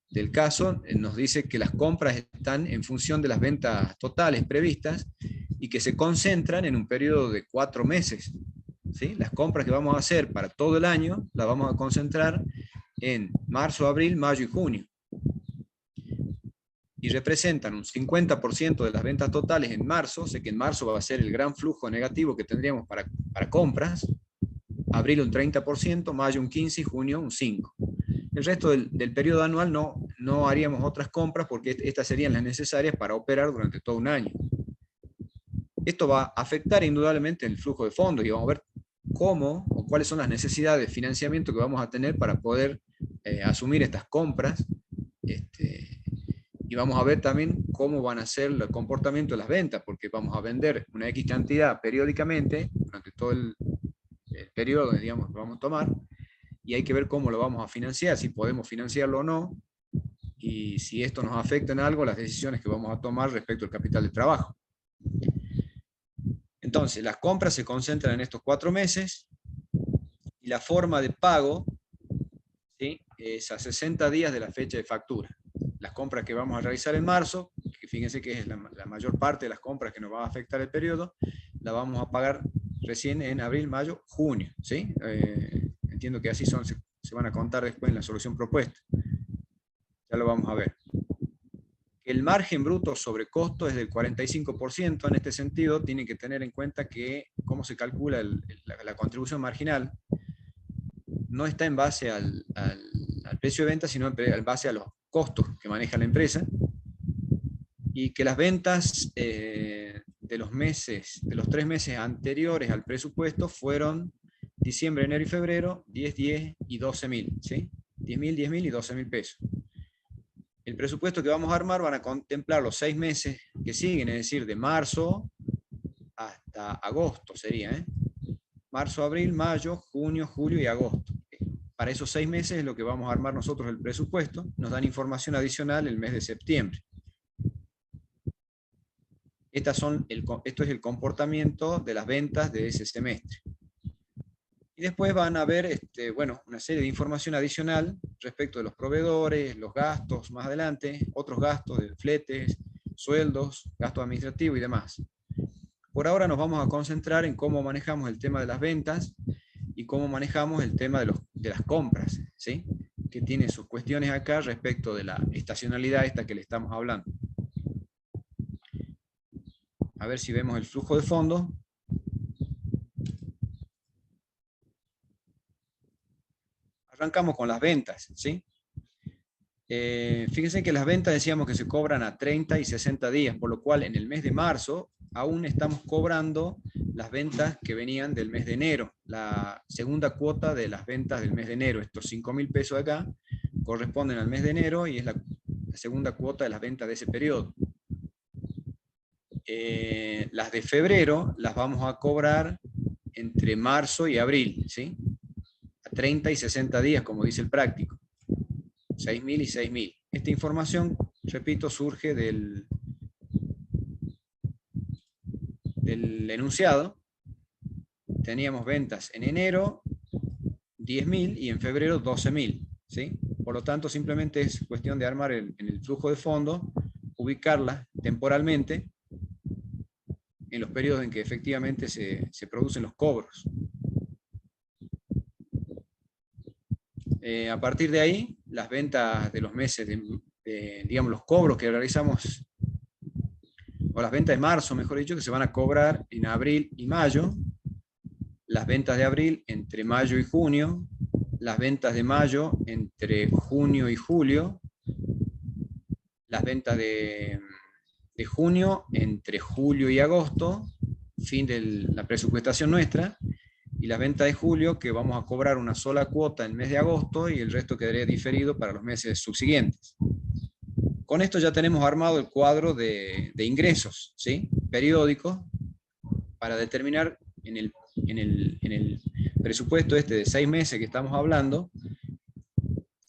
del caso nos dice que las compras están en función de las ventas totales previstas y que se concentran en un periodo de 4 meses. ¿Sí? Las compras que vamos a hacer para todo el año las vamos a concentrar en marzo, abril, mayo y junio. Y representan un 50% de las ventas totales en marzo. Sé que en marzo va a ser el gran flujo negativo que tendríamos para compras. Abril un 30%, mayo un 15% y junio un 5%. El resto del periodo anual no haríamos otras compras porque estas serían las necesarias para operar durante todo un año. Esto va a afectar indudablemente el flujo de fondos y vamos a ver cómo o cuáles son las necesidades de financiamiento que vamos a tener para poder asumir estas compras. Y vamos a ver también cómo van a ser el comportamiento de las ventas, porque vamos a vender una X cantidad periódicamente durante todo el periodo, digamos, que vamos a tomar, y hay que ver cómo lo vamos a financiar, si podemos financiarlo o no, y si esto nos afecta en algo, las decisiones que vamos a tomar respecto al capital de trabajo. Entonces, las compras se concentran en estos 4 meses, y la forma de pago, ¿sí?, es a 60 días de la fecha de factura. Las compras que vamos a realizar en marzo, que fíjense que es la mayor parte de las compras que nos va a afectar el periodo, la vamos a pagar recién en abril, mayo, junio, ¿sí? entiendo que así se van a contar después en la solución propuesta. Ya lo vamos a ver. El margen bruto sobre costo es del 45%. En este sentido, tienen que tener en cuenta que cómo se calcula la contribución marginal no está en base al precio de venta, sino en base a los costos que maneja la empresa, y que las ventas de los 3 meses anteriores al presupuesto fueron diciembre, enero y febrero, 10, 10 y 12.000, ¿sí? 10.000, 10.000 y 12.000 pesos. El presupuesto que vamos a armar van a contemplar los 6 meses que siguen, es decir, de marzo hasta agosto sería, ¿eh? Marzo, abril, mayo, junio, julio y agosto. Para esos 6 meses es lo que vamos a armar nosotros el presupuesto. Nos dan información adicional el mes de septiembre. Esto es el comportamiento de las ventas de ese semestre. Y después van a ver una serie de información adicional respecto de los proveedores, los gastos más adelante, otros gastos de fletes, sueldos, gastos administrativos y demás. Por ahora nos vamos a concentrar en cómo manejamos el tema de las ventas y cómo manejamos el tema de las compras, ¿sí? Que tiene sus cuestiones acá respecto de la estacionalidad esta que le estamos hablando. A ver si vemos el flujo de fondos. Arrancamos con las ventas, ¿sí? Fíjense que las ventas decíamos que se cobran a 30 y 60 días, por lo cual en el mes de marzo aún estamos cobrando las ventas que venían del mes de enero, la segunda cuota de las ventas del mes de enero. Estos 5.000 pesos acá corresponden al mes de enero y es la segunda cuota de las ventas de ese periodo. Las de febrero las vamos a cobrar entre marzo y abril, ¿sí? A 30 y 60 días, como dice el práctico. 6.000 y 6.000. Esta información, repito, surge del enunciado. Teníamos ventas en enero 10.000 y en febrero 12.000, ¿sí? Por lo tanto, simplemente es cuestión de armar en el flujo de fondo, ubicarlas temporalmente en los periodos en que efectivamente se producen los cobros. A partir de ahí, las ventas de los meses, digamos, los cobros que realizamos, o las ventas de marzo, mejor dicho, que se van a cobrar en abril y mayo, las ventas de abril entre mayo y junio, las ventas de mayo entre junio y julio, las ventas de junio entre julio y agosto, fin de la presupuestación nuestra, y las ventas de julio, que vamos a cobrar una sola cuota en el mes de agosto y el resto quedaría diferido para los meses subsiguientes. Con esto ya tenemos armado el cuadro de ingresos, ¿sí? Periódicos, para determinar en el presupuesto de 6 meses que estamos hablando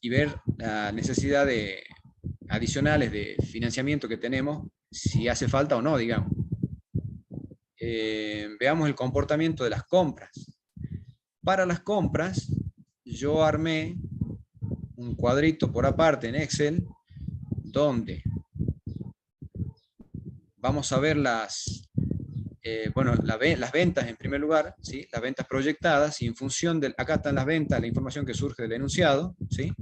y ver la necesidad adicionales de financiamiento que tenemos, si hace falta o no, digamos. Veamos el comportamiento de las compras. Para las compras, yo armé un cuadrito por aparte en Excel, donde vamos a ver las ventas en primer lugar, ¿sí? Las ventas proyectadas, y en función de, acá están las ventas, la información que surge del enunciado, ¿sí?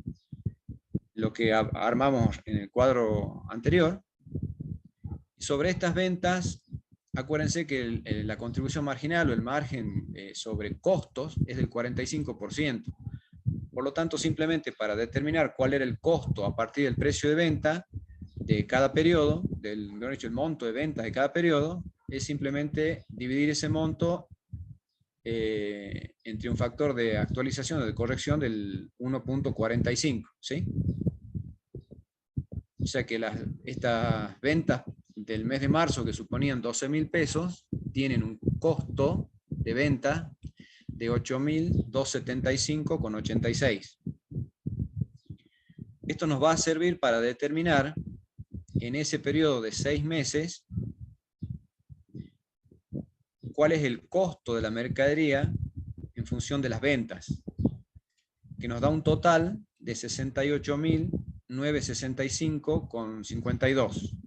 Lo que armamos en el cuadro anterior. Sobre estas ventas, acuérdense que la contribución marginal o el margen sobre costos es del 45%. Por lo tanto, simplemente para determinar cuál era el costo a partir del precio de venta de cada periodo, el monto de ventas de cada periodo, es simplemente dividir ese monto entre un factor de actualización o de corrección del 1.45, ¿sí? O sea que estas ventas del mes de marzo, que suponían 12.000 pesos, tienen un costo de venta de 8.275,86. Esto nos va a servir para determinar en ese periodo de 6 meses cuál es el costo de la mercadería en función de las ventas, que nos da un total de 68.965,52.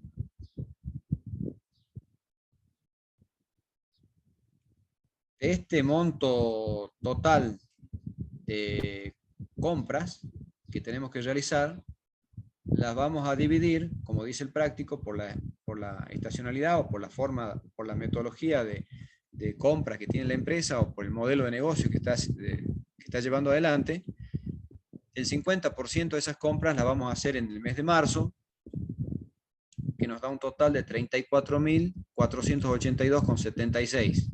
Este monto total compras que tenemos que realizar, las vamos a dividir, como dice el práctico, por la estacionalidad o por la forma, por la metodología de compras que tiene la empresa o por el modelo de negocio que está llevando adelante. El 50% de esas compras las vamos a hacer en el mes de marzo, que nos da un total de 34.482,76.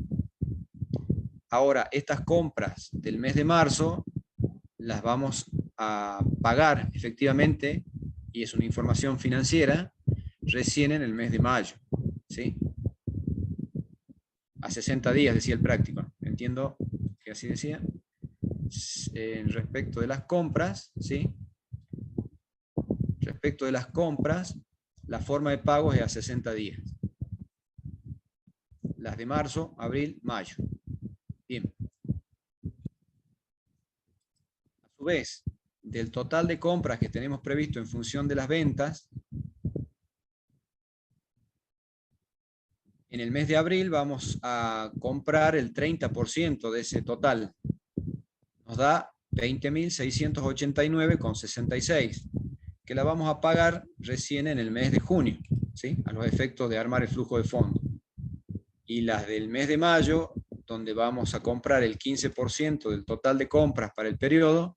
Ahora, estas compras del mes de marzo las vamos a pagar efectivamente, y es una información financiera, recién en el mes de mayo, ¿sí? A 60 días, decía el práctico. Entiendo que así decía. Respecto de las compras, ¿sí? Respecto de las compras, la forma de pago es a 60 días. Las de marzo, abril, mayo. Bien. A su vez, del total de compras que tenemos previsto en función de las ventas, en el mes de abril vamos a comprar el 30% de ese total. Nos da 20.689,66, que la vamos a pagar recién en el mes de junio, ¿sí? A los efectos de armar el flujo de fondo. Y las del mes de mayo, donde vamos a comprar el 15% del total de compras para el periodo,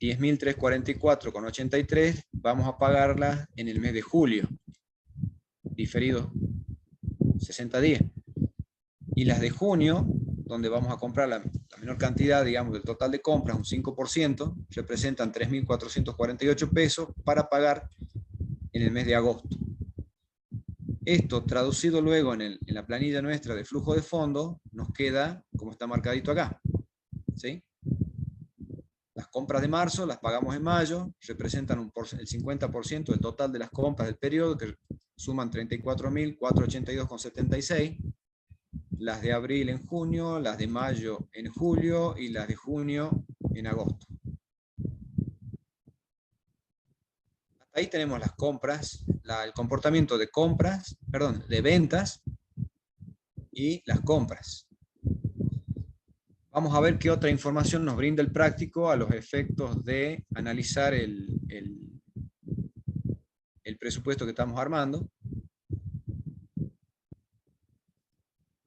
10.344,83, vamos a pagarlas en el mes de julio, diferido 60 días. Y las de junio, donde vamos a comprar la menor cantidad, digamos, del total de compras, un 5%, representan 3.448 pesos para pagar en el mes de agosto. Esto traducido luego en la planilla nuestra de flujo de fondo, nos queda como está marcadito acá, ¿sí? Las compras de marzo las pagamos en mayo, representan el 50% del total de las compras del periodo, que suman 34.482,76. Las de abril en junio, las de mayo en julio y las de junio en agosto. Hasta ahí tenemos las compras, el comportamiento de compras, perdón, de ventas y las compras. Vamos a ver qué otra información nos brinda el práctico a los efectos de analizar el presupuesto que estamos armando.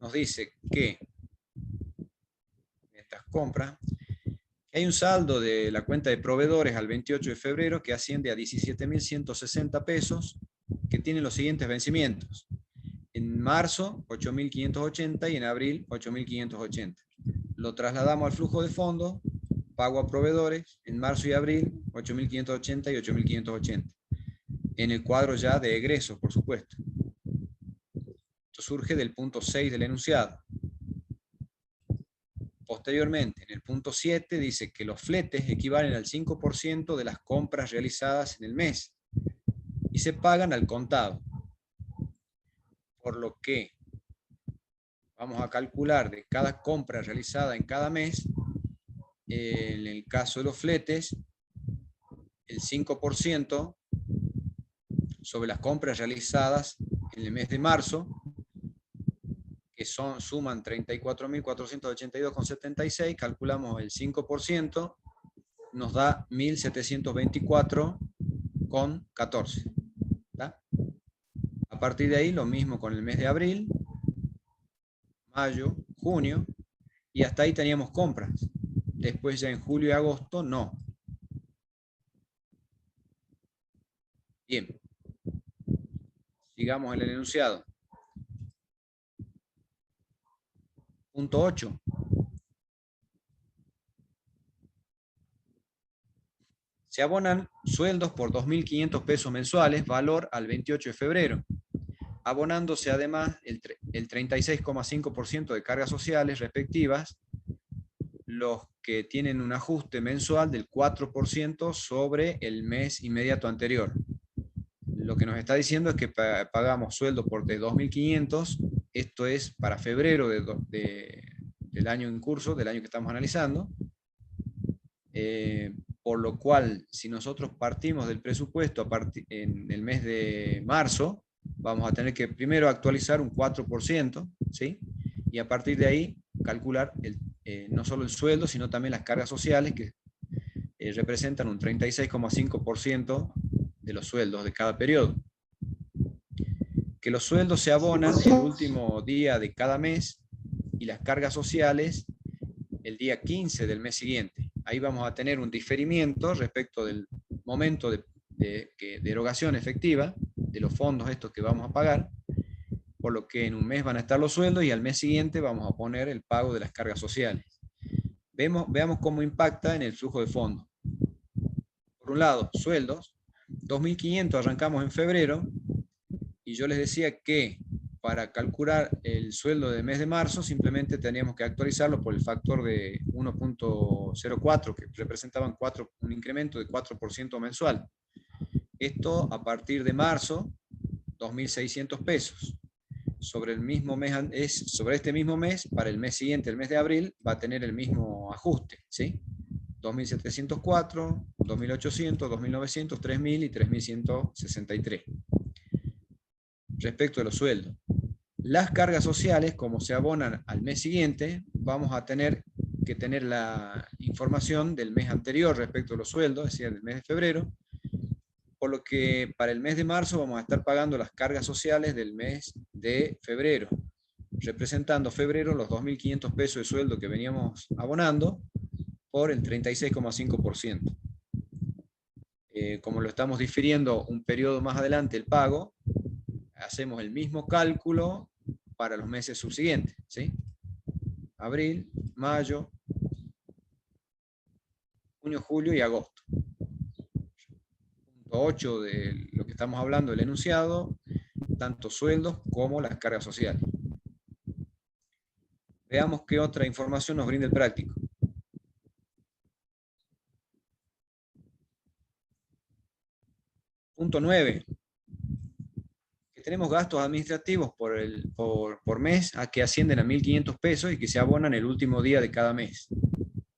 Nos dice que estas compras, hay un saldo de la cuenta de proveedores al 28 de febrero que asciende a 17.160 pesos, que tiene los siguientes vencimientos. En marzo, 8.580 y en abril, 8.580. Lo trasladamos al flujo de fondos, pago a proveedores, en marzo y abril, 8.580 y 8.580. En el cuadro ya de egresos, por supuesto. Esto surge del punto 6 del enunciado. Posteriormente, en el punto 7 dice que los fletes equivalen al 5% de las compras realizadas en el mes y se pagan al contado. Por lo que vamos a calcular de cada compra realizada en cada mes, en el caso de los fletes, el 5% sobre las compras realizadas en el mes de marzo, que suman 34.482,76, calculamos el 5%, nos da 1.724,14. A partir de ahí, lo mismo con el mes de abril, mayo, junio, y hasta ahí teníamos compras. Después ya en julio y agosto, no. Bien. Sigamos en el enunciado. Punto 8. Se abonan sueldos por 2.500 pesos mensuales, valor al 28 de febrero, abonándose además el 36,5% de cargas sociales respectivas, los que tienen un ajuste mensual del 4% sobre el mes inmediato anterior. Lo que nos está diciendo es que pagamos sueldo por de 2.500, esto es para febrero del año en curso, del año que estamos analizando, por lo cual, si nosotros partimos del presupuesto en el mes de marzo, vamos a tener que primero actualizar un 4%, ¿sí? Y a partir de ahí calcular no solo el sueldo, sino también las cargas sociales, que representan un 36,5% de los sueldos de cada periodo. Que los sueldos se abonan el último día de cada mes y las cargas sociales el día 15 del mes siguiente. Ahí vamos a tener un diferimiento respecto del momento de erogación efectiva de los fondos estos que vamos a pagar, por lo que en un mes van a estar los sueldos y al mes siguiente vamos a poner el pago de las cargas sociales. Veamos cómo impacta en el flujo de fondos. Por un lado, sueldos, 2.500 arrancamos en febrero, y yo les decía que para calcular el sueldo del mes de marzo simplemente teníamos que actualizarlo por el factor de 1.04, que representaban un incremento de 4% mensual. Esto a partir de marzo, 2.600 pesos. Sobre este mismo mes, para el mes siguiente, el mes de abril, va a tener el mismo ajuste, ¿sí? 2.704, 2.800, 2.900, 3.000 y 3.163. Respecto de los sueldos. Las cargas sociales, como se abonan al mes siguiente, vamos a tener que tener la información del mes anterior respecto a los sueldos, es decir, del mes de febrero, por lo que para el mes de marzo vamos a estar pagando las cargas sociales del mes de febrero, representando febrero los 2.500 pesos de sueldo que veníamos abonando por el 36,5%. Como lo estamos difiriendo un periodo más adelante el pago, hacemos el mismo cálculo para los meses subsiguientes, ¿sí? Abril, mayo, junio, julio y agosto. Punto 8 de lo que estamos hablando del enunciado, tanto sueldos como las cargas sociales. Veamos qué otra información nos brinda el práctico. Punto 9. Tenemos gastos administrativos por mes a que ascienden a 1.500 pesos y que se abonan el último día de cada mes.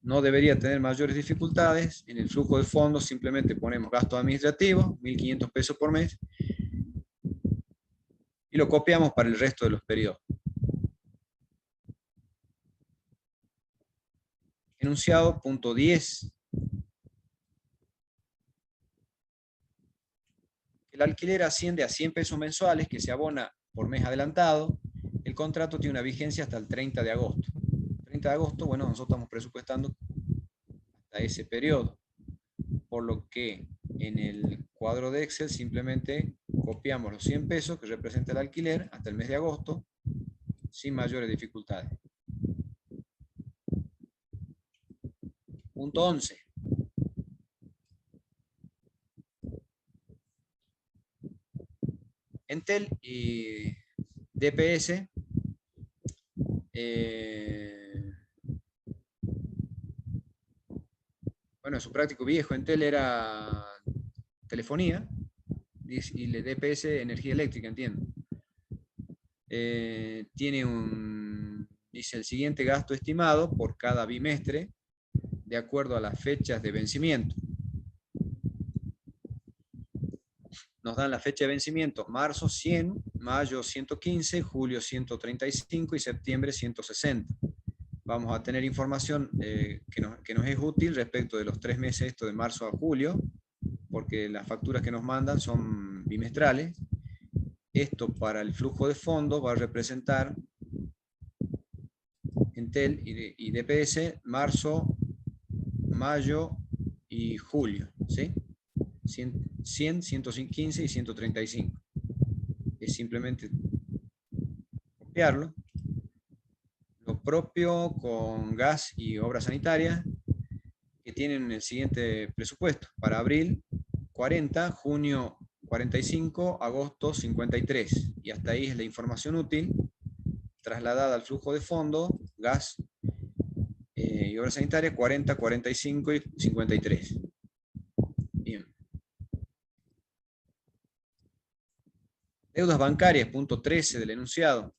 No debería tener mayores dificultades. En el flujo de fondos simplemente ponemos gastos administrativos, 1.500 pesos por mes, y lo copiamos para el resto de los periodos. Enunciado punto 10. El alquiler asciende a 100 pesos mensuales que se abona por mes adelantado. El contrato tiene una vigencia hasta el 30 de agosto. 30 de agosto, bueno, nosotros estamos presupuestando hasta ese periodo. Por lo que en el cuadro de Excel simplemente copiamos los 100 pesos que representa el alquiler hasta el mes de agosto sin mayores dificultades. Punto 11. Entel y DPS bueno, su práctico viejo. Entel era telefonía y el DPS energía eléctrica, entiendo. Tiene dice el siguiente gasto estimado por cada bimestre de acuerdo a las fechas de vencimiento. Nos dan la fecha de vencimiento: marzo 100, mayo 115, julio 135 y septiembre 160. Vamos a tener información que nos es útil respecto de los 3 meses, esto de marzo a julio, porque las facturas que nos mandan son bimestrales. Esto para el flujo de fondos va a representar Entel y DPS marzo, mayo y julio, ¿sí? 100, 115 y 135. Es simplemente copiarlo. Lo propio con gas y obras sanitarias, que tienen el siguiente presupuesto. Para abril, 40, junio, 45, agosto, 53. Y hasta ahí es la información útil, trasladada al flujo de fondo, gas y obras sanitarias, 40, 45 y 53. Bien. Deudas bancarias, punto 13 del enunciado.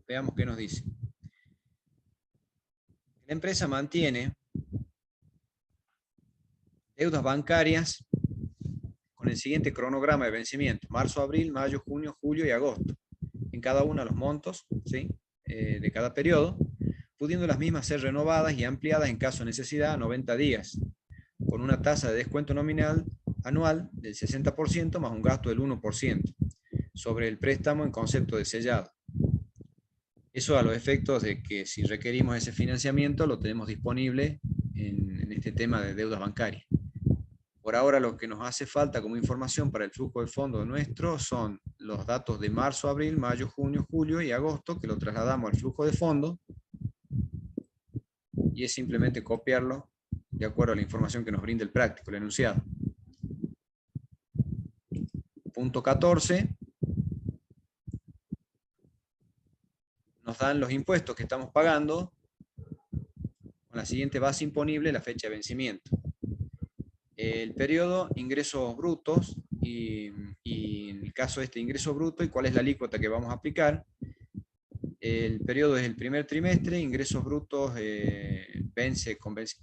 Veamos qué nos dice. La empresa mantiene deudas bancarias con el siguiente cronograma de vencimiento: marzo, abril, mayo, junio, julio y agosto. En cada uno de los montos, ¿sí? De cada periodo, pudiendo las mismas ser renovadas y ampliadas en caso de necesidad a 90 días, con una tasa de descuento nominal anual del 60% más un gasto del 1% sobre el préstamo en concepto de sellado. Eso a los efectos de que si requerimos ese financiamiento lo tenemos disponible en este tema de deudas bancarias. Por ahora lo que nos hace falta como información para el flujo de fondos nuestro son los datos de marzo, abril, mayo, junio, julio y agosto, que lo trasladamos al flujo de fondos, y es simplemente copiarlo de acuerdo a la información que nos brinda el práctico, el enunciado. Punto 14. Nos dan los impuestos que estamos pagando con la siguiente base imponible, la fecha de vencimiento. El periodo, ingresos brutos, y en el caso de este ingreso bruto, y cuál es la alícuota que vamos a aplicar. El periodo es el primer trimestre, ingresos brutos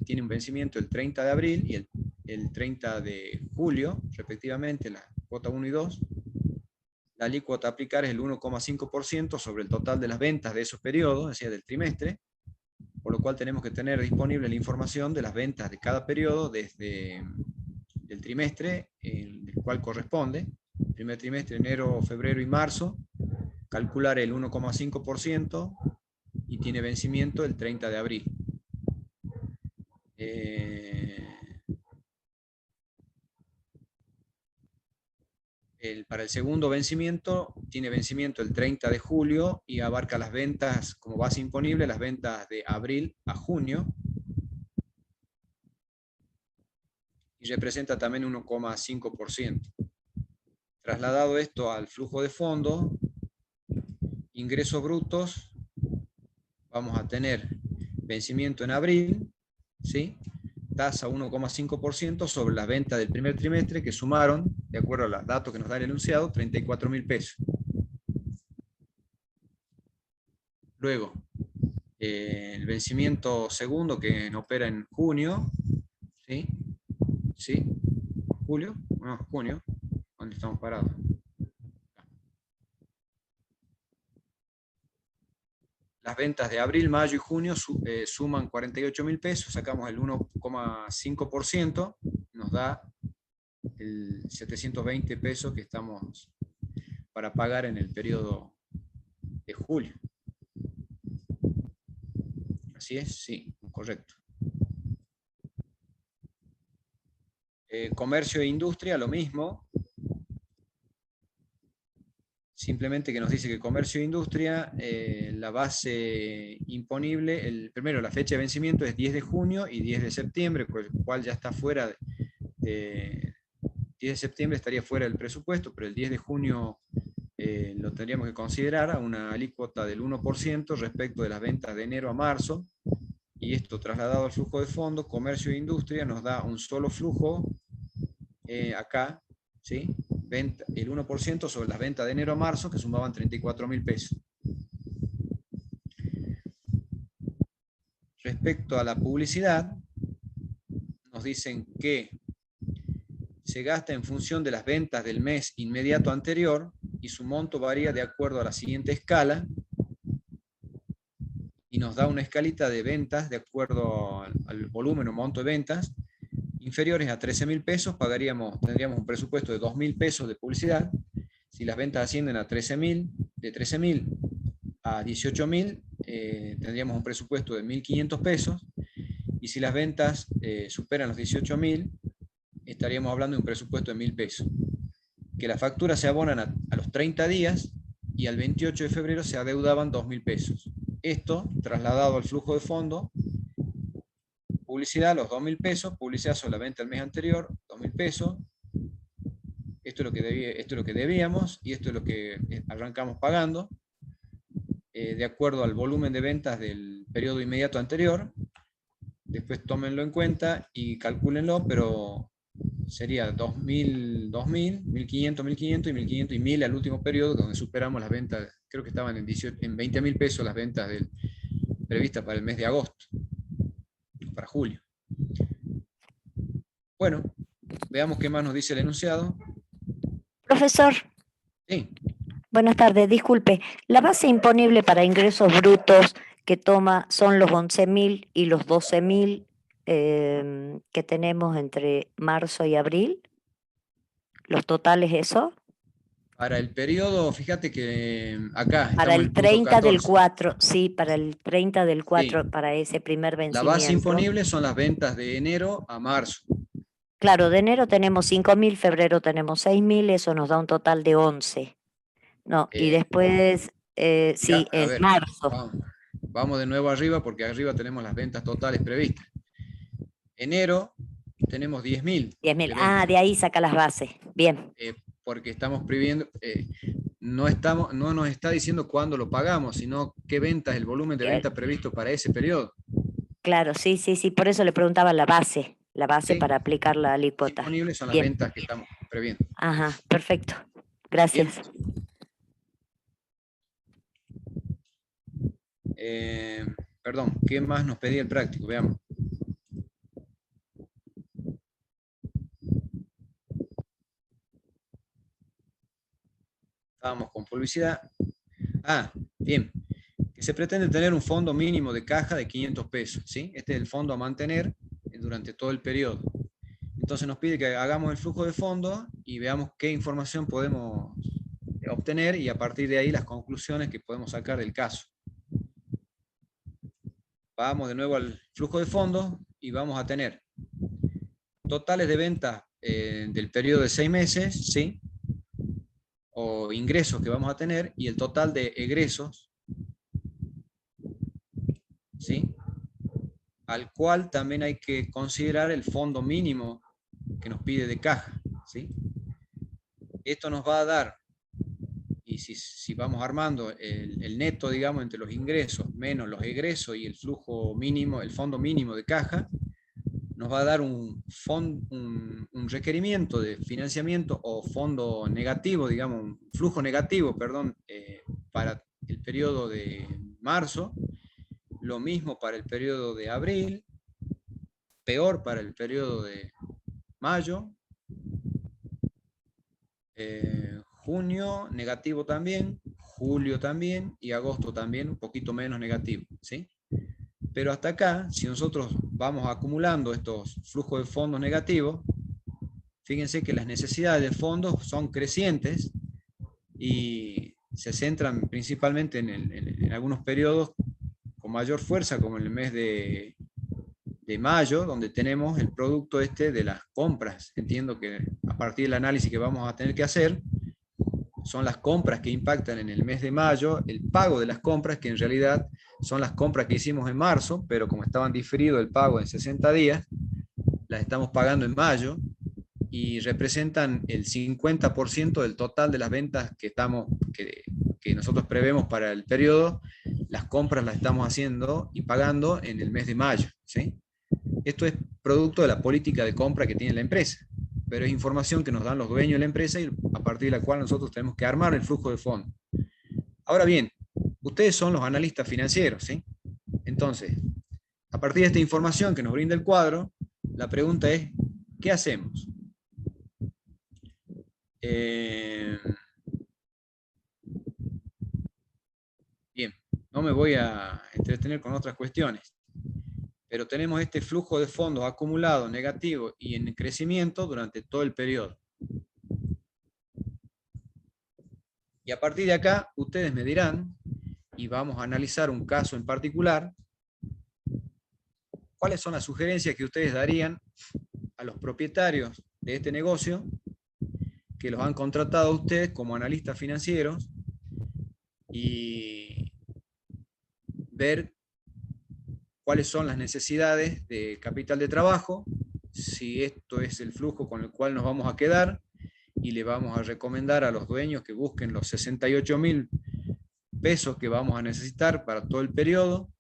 tiene un vencimiento el 30 de abril y el 30 de julio, respectivamente, la cuota 1 y 2. La alícuota a aplicar es el 1,5% sobre el total de las ventas de esos periodos, es decir, del trimestre, por lo cual tenemos que tener disponible la información de las ventas de cada periodo desde el trimestre, el cual corresponde, primer trimestre, enero, febrero y marzo, calcular el 1,5% y tiene vencimiento el 30 de abril. Para el segundo vencimiento, tiene vencimiento el 30 de julio y abarca las ventas como base imponible, las ventas de abril a junio, y representa también 1,5%. Trasladado esto al flujo de fondos, ingresos brutos, vamos a tener vencimiento en abril, ¿sí? Tasa 1,5% sobre las ventas del primer trimestre, que sumaron, de acuerdo a los datos que nos da el enunciado, 34.000 pesos. Luego, el vencimiento segundo, que opera en junio, ¿sí? ¿Sí? ¿Julio? No, junio. ¿Dónde estamos parados? Las ventas de abril, mayo y junio suman 48.000 pesos, sacamos el 1,5%, nos da el 720 pesos que estamos para pagar en el periodo de julio. ¿Así es? Sí, correcto. Comercio e industria, lo mismo. Simplemente que nos dice que comercio e industria, la base imponible, primero la fecha de vencimiento es 10 de junio y 10 de septiembre, por el cual ya está fuera 10 de septiembre estaría fuera del presupuesto, pero el 10 de junio lo tendríamos que considerar a una alícuota del 1% respecto de las ventas de enero a marzo, y esto trasladado al flujo de fondos, comercio e industria, nos da un solo flujo acá, ¿sí? El 1% sobre las ventas de enero a marzo, que sumaban 34.000 pesos. Respecto a la publicidad, nos dicen que se gasta en función de las ventas del mes inmediato anterior y su monto varía de acuerdo a la siguiente escala, y nos da una escalita de ventas de acuerdo al volumen o monto de ventas. Inferiores a 13.000 pesos tendríamos un presupuesto de 2.000 pesos de publicidad. Si las ventas ascienden a 13.000, de 13.000 a 18.000, tendríamos un presupuesto de 1.500 pesos. Y si las ventas superan los 18.000, estaríamos hablando de un presupuesto de 1.000 pesos. Que las facturas se abonan a los 30 días y al 28 de febrero se adeudaban 2.000 pesos. Esto, trasladado al flujo de fondo, publicidad, los 2.000 pesos, publicidad sobre la venta del mes anterior, 2.000 pesos. Esto es lo que debíamos y esto es lo que arrancamos pagando, de acuerdo al volumen de ventas del periodo inmediato anterior. Después tómenlo en cuenta y calcúlenlo, pero sería 2.000, 1.500, 1.500 y 1.500 y 1.000 al último periodo, donde superamos las ventas, creo que estaban en 20.000 pesos las ventas previstas para el mes de agosto, para julio. Bueno, veamos qué más nos dice el enunciado. Profesor. Sí. Buenas tardes, disculpe. La base imponible para ingresos brutos que toma son los 11.000 y los 12.000 que tenemos entre marzo y abril. ¿Los totales eso? Para el periodo, fíjate que acá Para estamos en el el punto 30 del 14. 4, sí, para el 30 del 4, Sí, para ese primer la base vencimiento. imponible son las ventas de enero a marzo. Claro, de enero tenemos 5.000, febrero tenemos 6.000, eso nos da un total de 11. No, y Eh, después, sí, ya, a en ver, marzo, vamos de nuevo arriba porque arriba tenemos las ventas totales previstas. Enero tenemos 10.000 10.000. de Ah, ventas, de ahí saca las bases. Bien, porque estamos previendo, no nos está diciendo cuándo lo pagamos, sino qué ventas, el volumen de que- ventas previsto para ese periodo. claro, sí, sí, sí, por eso le preguntaba la base ¿Sí? para aplicar la alícuota. Disponibles son las Bien, ventas que estamos previendo. ajá, perfecto. Bien. Gracias. Perdón, ¿qué más nos pedía el práctico? Veamos. Estábamos con publicidad. Ah, bien. Que se pretende tener un fondo mínimo de caja de 500 pesos. ¿Sí? Este es el fondo a mantener durante todo el periodo. Entonces nos pide que hagamos el flujo de fondos y veamos qué información podemos obtener y a partir de ahí las conclusiones que podemos sacar del caso. Vamos de nuevo al flujo de fondos y vamos a tener totales de ventas del periodo de 6 meses, ¿sí? O ingresos que vamos a tener y el total de egresos, ¿sí? Al cual también hay que considerar el fondo mínimo que nos pide de caja, ¿sí? Esto nos va a dar, y si vamos armando el neto, digamos, entre los ingresos menos los egresos y el flujo mínimo, el fondo mínimo de caja, nos va a dar un requerimiento de financiamiento o fondo negativo, digamos, un flujo negativo, perdón, para el periodo de marzo, lo mismo para el periodo de abril, peor para el periodo de mayo, junio negativo también, julio también y agosto también un poquito menos negativo, ¿sí? Pero hasta acá, si nosotros vamos acumulando estos flujos de fondos negativos, fíjense que las necesidades de fondos son crecientes y se centran principalmente en algunos periodos con mayor fuerza, como en el mes de mayo, donde tenemos el producto este de las compras. Entiendo que a partir del análisis que vamos a tener que hacer, son las compras que impactan en el mes de mayo, el pago de las compras, que en realidad son las compras que hicimos en marzo, pero como estaban diferido el pago en 60 días, las estamos pagando en mayo, y representan el 50% del total de las ventas que nosotros prevemos para el periodo. Las compras las estamos haciendo y pagando en el mes de mayo, ¿sí? Esto es producto de la política de compra que tiene la empresa, pero es información que nos dan los dueños de la empresa y a partir de la cual nosotros tenemos que armar el flujo de fondos. Ahora bien, ustedes son los analistas financieros, ¿sí? Entonces, a partir de esta información que nos brinda el cuadro, la pregunta es, ¿qué hacemos? Bien, no me voy a entretener con otras cuestiones, pero tenemos este flujo de fondos acumulado negativo y en crecimiento durante todo el periodo. Y a partir de acá, ustedes me dirán, y vamos a analizar un caso en particular, cuáles son las sugerencias que ustedes darían a los propietarios de este negocio que los han contratado a ustedes como analistas financieros y ver cuáles son las necesidades de capital de trabajo, si esto es el flujo con el cual nos vamos a quedar, y le vamos a recomendar a los dueños que busquen los 68.000 pesos que vamos a necesitar para todo el periodo,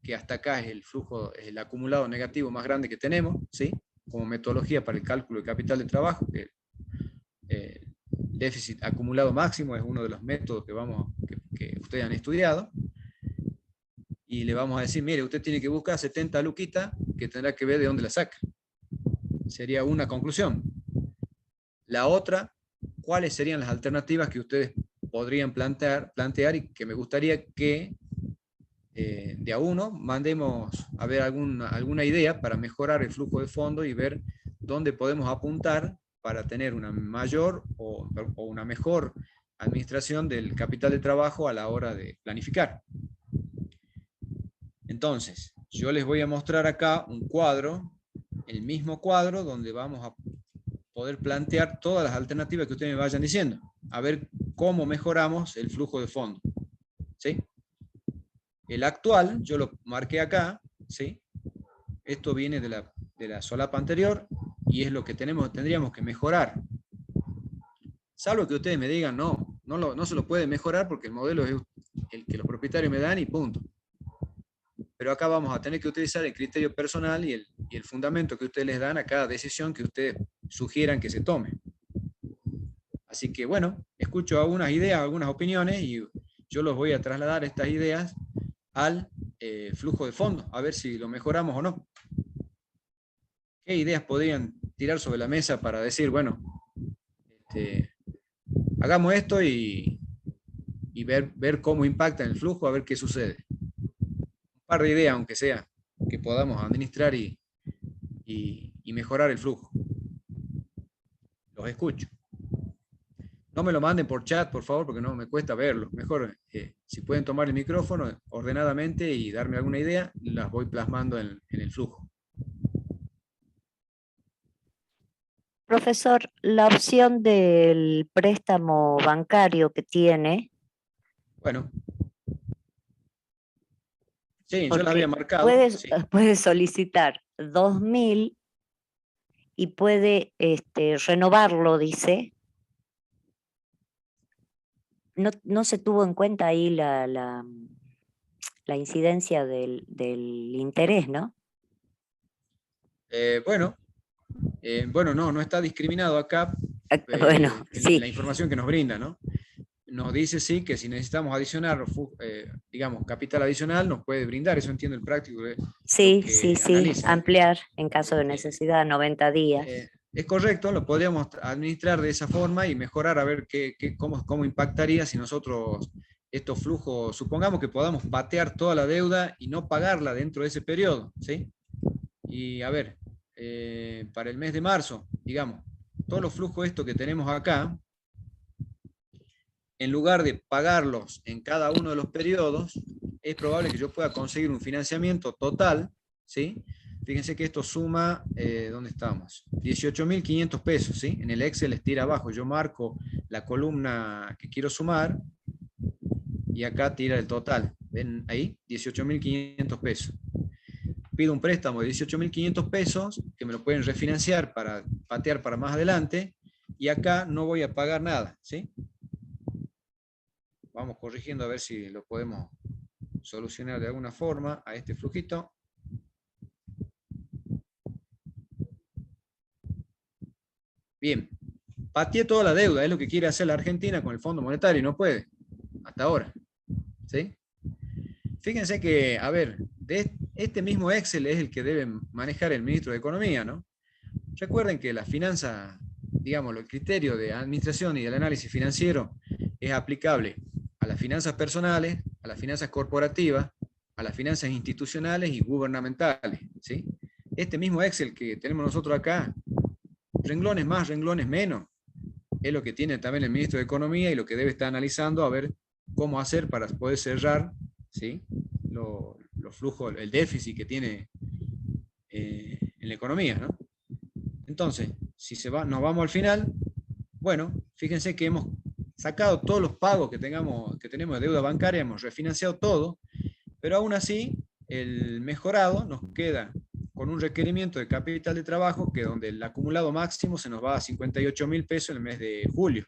que hasta acá es el flujo, es el acumulado negativo más grande que tenemos, ¿sí? Como metodología para el cálculo de capital de trabajo, que déficit acumulado máximo es uno de los métodos que ustedes han estudiado, y le vamos a decir, mire, usted tiene que buscar 70 luquitas que tendrá que ver de dónde la saca. Sería una conclusión. La otra, ¿cuáles serían las alternativas que ustedes podrían plantear y que me gustaría que de a uno, mandemos a ver alguna idea para mejorar el flujo de fondo y ver dónde podemos apuntar para tener una mayor o una mejor administración del capital de trabajo a la hora de planificar. Entonces, yo les voy a mostrar acá un cuadro, el mismo cuadro donde vamos a poder plantear todas las alternativas que ustedes me vayan diciendo, a ver cómo mejoramos el flujo de fondo. ¿Sí? El actual, yo lo marqué acá, ¿sí? Esto viene de la solapa anterior y es lo que tendríamos que mejorar. Salvo que ustedes me digan, no se lo puede mejorar porque el modelo es el que los propietarios me dan y punto. Pero acá vamos a tener que utilizar el criterio personal y el fundamento que ustedes les dan a cada decisión que ustedes sugieran que se tome. Así que bueno, escucho algunas ideas, algunas opiniones y yo los voy a trasladar estas ideas al flujo de fondo, a ver si lo mejoramos o no. ¿Qué ideas podrían tirar sobre la mesa para decir, bueno, hagamos esto y ver cómo impacta en el flujo, a ver qué sucede? Un par de ideas, aunque sea, que podamos administrar y mejorar el flujo. Los escucho. No me lo manden por chat, por favor, porque no me cuesta verlo. Mejor, si pueden tomar el micrófono ordenadamente y darme alguna idea, las voy plasmando en el flujo. Profesor, la opción del préstamo bancario que tiene, Bueno. Sí, yo porque la había marcado. puede solicitar 2.000 y puede renovarlo, dice. No se tuvo en cuenta ahí la incidencia del interés, ¿no? Bueno, no está discriminado acá Bueno, sí. la información que nos brinda, ¿no? Nos dice sí que si necesitamos adicionar, digamos, capital adicional, nos puede brindar, eso entiendo el práctico. Sí, analiza. ampliar en caso de necesidad, 90 días. Es correcto, lo podríamos administrar de esa forma y mejorar a ver cómo impactaría si nosotros estos flujos, supongamos que podamos patear toda la deuda y no pagarla dentro de ese periodo, ¿sí? Y a ver, para el mes de marzo, digamos, todos los flujos estos que tenemos acá, en lugar de pagarlos en cada uno de los periodos, es probable que yo pueda conseguir un financiamiento total, ¿sí? Fíjense que esto suma, ¿dónde estamos? 18.500 pesos, ¿sí? En el Excel les tira abajo, yo marco la columna que quiero sumar y acá tira el total. ¿Ven ahí? 18.500 pesos. Pido un préstamo de 18.500 pesos que me lo pueden refinanciar para patear para más adelante y acá no voy a pagar nada, ¿sí? Vamos corrigiendo a ver si lo podemos solucionar de alguna forma a este flujito. Bien, pateé toda la deuda, es lo que quiere hacer la Argentina con el Fondo Monetario y no puede, hasta ahora. ¿Sí? Fíjense que, a ver, este mismo Excel es el que debe manejar el ministro de Economía, ¿no? Recuerden que la finanza, digamos, el criterio de administración y del análisis financiero es aplicable a las finanzas personales, a las finanzas corporativas, a las finanzas institucionales y gubernamentales, ¿sí? Este mismo Excel que tenemos nosotros acá, renglones más, renglones menos, es lo que tiene también el ministro de Economía y lo que debe estar analizando a ver cómo hacer para poder cerrar, ¿sí? Los flujos, el déficit que tiene en la economía, ¿no? Entonces, si nos vamos al final, bueno, fíjense que hemos sacado todos los pagos que tenemos de deuda bancaria, hemos refinanciado todo, pero aún así, el mejorado nos queda con un requerimiento de capital de trabajo que donde el acumulado máximo se nos va a 58.000 pesos en el mes de julio.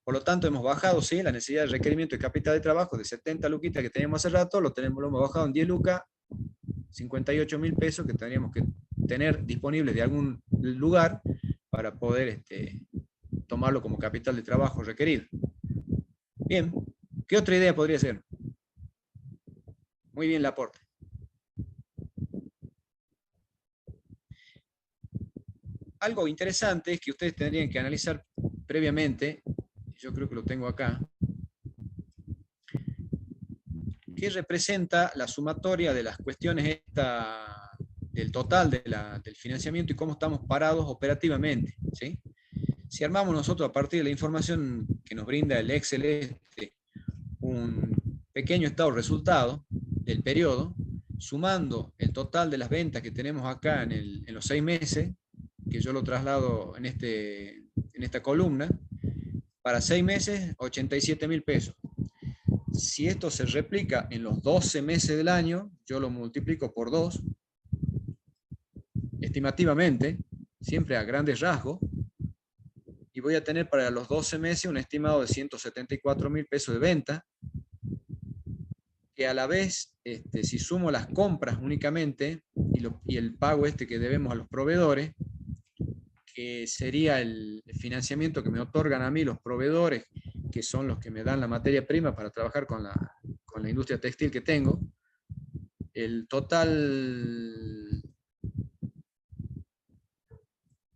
Por lo tanto, hemos bajado, sí, la necesidad de requerimiento de capital de trabajo de 70 luquitas que teníamos hace rato, lo hemos bajado en 10 lucas, 58.000 pesos que tendríamos que tener disponibles de algún lugar para poder tomarlo como capital de trabajo requerido. Bien, ¿qué otra idea podría ser? Muy bien, Laporte. Algo interesante es que ustedes tendrían que analizar previamente, yo creo que lo tengo acá, que representa la sumatoria de las cuestiones del total del financiamiento y cómo estamos parados operativamente, ¿sí? Si armamos nosotros a partir de la información que nos brinda el Excel un pequeño estado de resultado del periodo, sumando el total de las ventas que tenemos acá en los 6 meses, que yo lo traslado en esta columna, para 6 meses, 87.000 pesos. Si esto se replica en los 12 meses del año, yo lo multiplico por 2, estimativamente, siempre a grandes rasgos, y voy a tener para los 12 meses un estimado de 174.000 pesos de venta, que a la vez, si sumo las compras únicamente y el pago que debemos a los proveedores, que sería el financiamiento que me otorgan a mí los proveedores, que son los que me dan la materia prima para trabajar con la industria textil que tengo, el total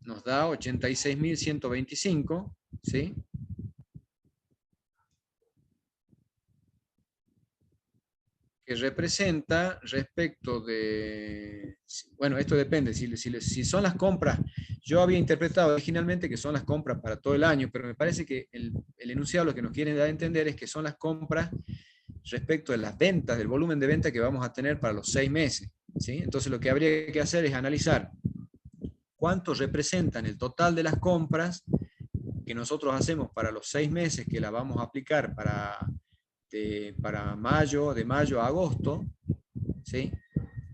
nos da 86.125, ¿sí? Que representa respecto de, bueno, esto depende, si son las compras, yo había interpretado originalmente que son las compras para todo el año, pero me parece que el enunciado lo que nos quieren dar a entender es que son las compras respecto de las ventas, del volumen de venta que vamos a tener para los 6 meses, ¿sí? Entonces lo que habría que hacer es analizar cuánto representan el total de las compras que nosotros hacemos para los 6 meses que la vamos a aplicar para mayo, de mayo a agosto, ¿sí?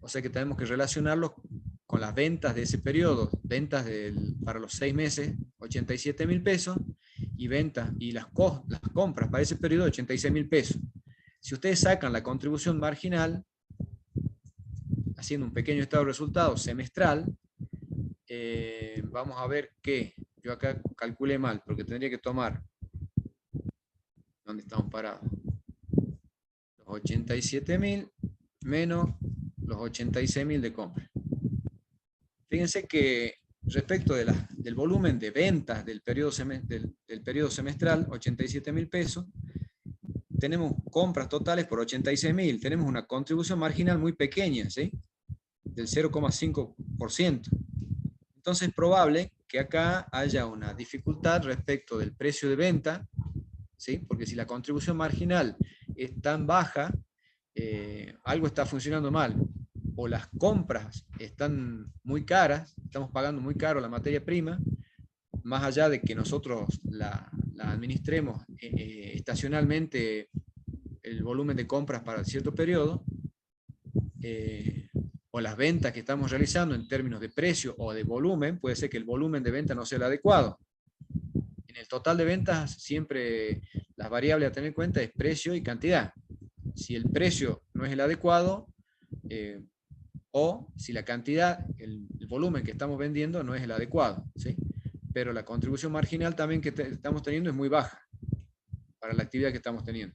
O sea que tenemos que relacionarlos con las ventas de ese periodo, ventas para los 6 meses, 87.000 pesos, y ventas y las compras para ese periodo, 86.000 pesos. Si ustedes sacan la contribución marginal, haciendo un pequeño estado de resultados semestral, vamos a ver que yo acá calculé mal, porque tendría que tomar, ¿dónde estamos parados? Los 87.000 menos los 86.000 de compra. Fíjense que respecto del volumen de ventas del periodo semestral, 87.000 pesos, tenemos compras totales por 86.000, tenemos una contribución marginal muy pequeña, ¿sí? Del 0,5%. Entonces es probable que acá haya una dificultad respecto del precio de venta, ¿sí? Porque si la contribución marginal es tan baja, algo está funcionando mal. O las compras están muy caras, estamos pagando muy caro la materia prima, más allá de que nosotros la administremos estacionalmente el volumen de compras para cierto periodo, o las ventas que estamos realizando en términos de precio o de volumen, puede ser que el volumen de venta no sea el adecuado. En el total de ventas siempre las variables a tener en cuenta es precio y cantidad. Si el precio no es el adecuado, o si la cantidad, el volumen que estamos vendiendo no es el adecuado, ¿sí? Pero la contribución marginal también que estamos teniendo es muy baja para la actividad que estamos teniendo.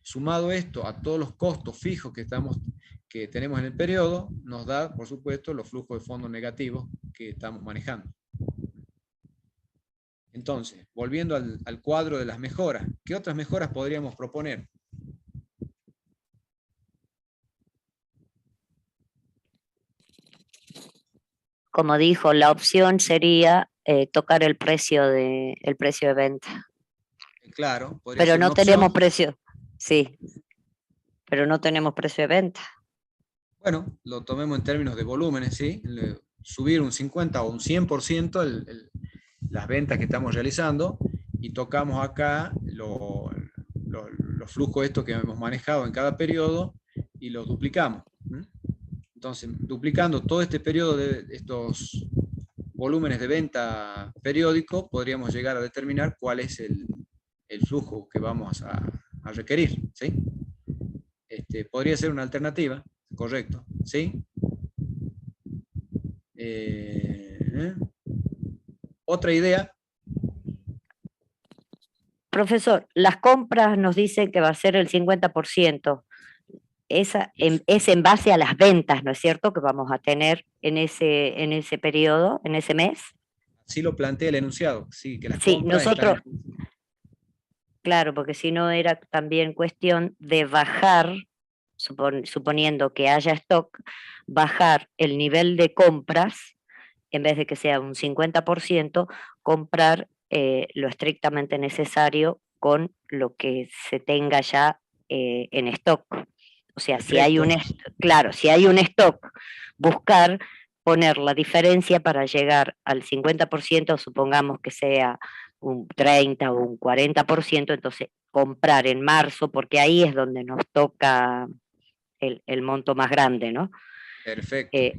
Sumado esto a todos los costos fijos que tenemos en el periodo, nos da, por supuesto, los flujos de fondos negativos que estamos manejando. Entonces, volviendo al cuadro de las mejoras, ¿qué otras mejoras podríamos proponer? Como dijo, la opción sería tocar el precio de venta. Claro, podría Pero ser no una tenemos opción. precio, sí, pero no tenemos precio de venta. Bueno, lo tomemos en términos de volúmenes, ¿sí? Subir un 50 o un 100% las ventas que estamos realizando, y tocamos acá los flujos estos que hemos manejado en cada periodo y los duplicamos. Entonces, duplicando todo este periodo de estos volúmenes de venta periódico, podríamos llegar a determinar cuál es el flujo que vamos a requerir, ¿sí? Podría ser una alternativa, correcto, ¿sí? Otra idea. Profesor, las compras nos dicen que va a ser el 50%. Es en base a las ventas, ¿no es cierto?, que vamos a tener en ese periodo, en ese mes. Así lo plantea el enunciado, sí, que las Sí, compras están... Claro, porque si no era también cuestión de bajar, suponiendo que haya stock, bajar el nivel de compras, en vez de que sea un 50%, comprar lo estrictamente necesario con lo que se tenga ya en stock. O sea, si hay Perfecto. claro, si hay un stock, buscar poner la diferencia para llegar al 50%, supongamos que sea un 30 o un 40%, entonces comprar en marzo, porque ahí es donde nos toca el monto más grande, ¿no? Perfecto. Eh,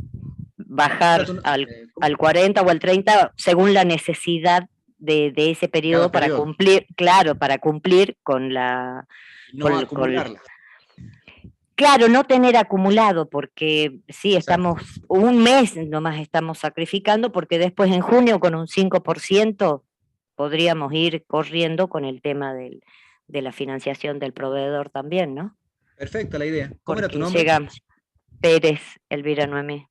bajar ¿Cómo? al 40 o al 30 según la necesidad de ese Cada periodo para periodo. cumplir, claro, para cumplir con la... Y no Con, acumularla. claro, no tener acumulado, porque sí, Exacto. estamos, un mes nomás estamos sacrificando, porque después en junio con un 5% podríamos ir corriendo con el tema de la financiación del proveedor también, ¿no? Perfecta la idea. ¿Cómo era tu Porque nombre? llegamos, Pérez, Elvira Noemí.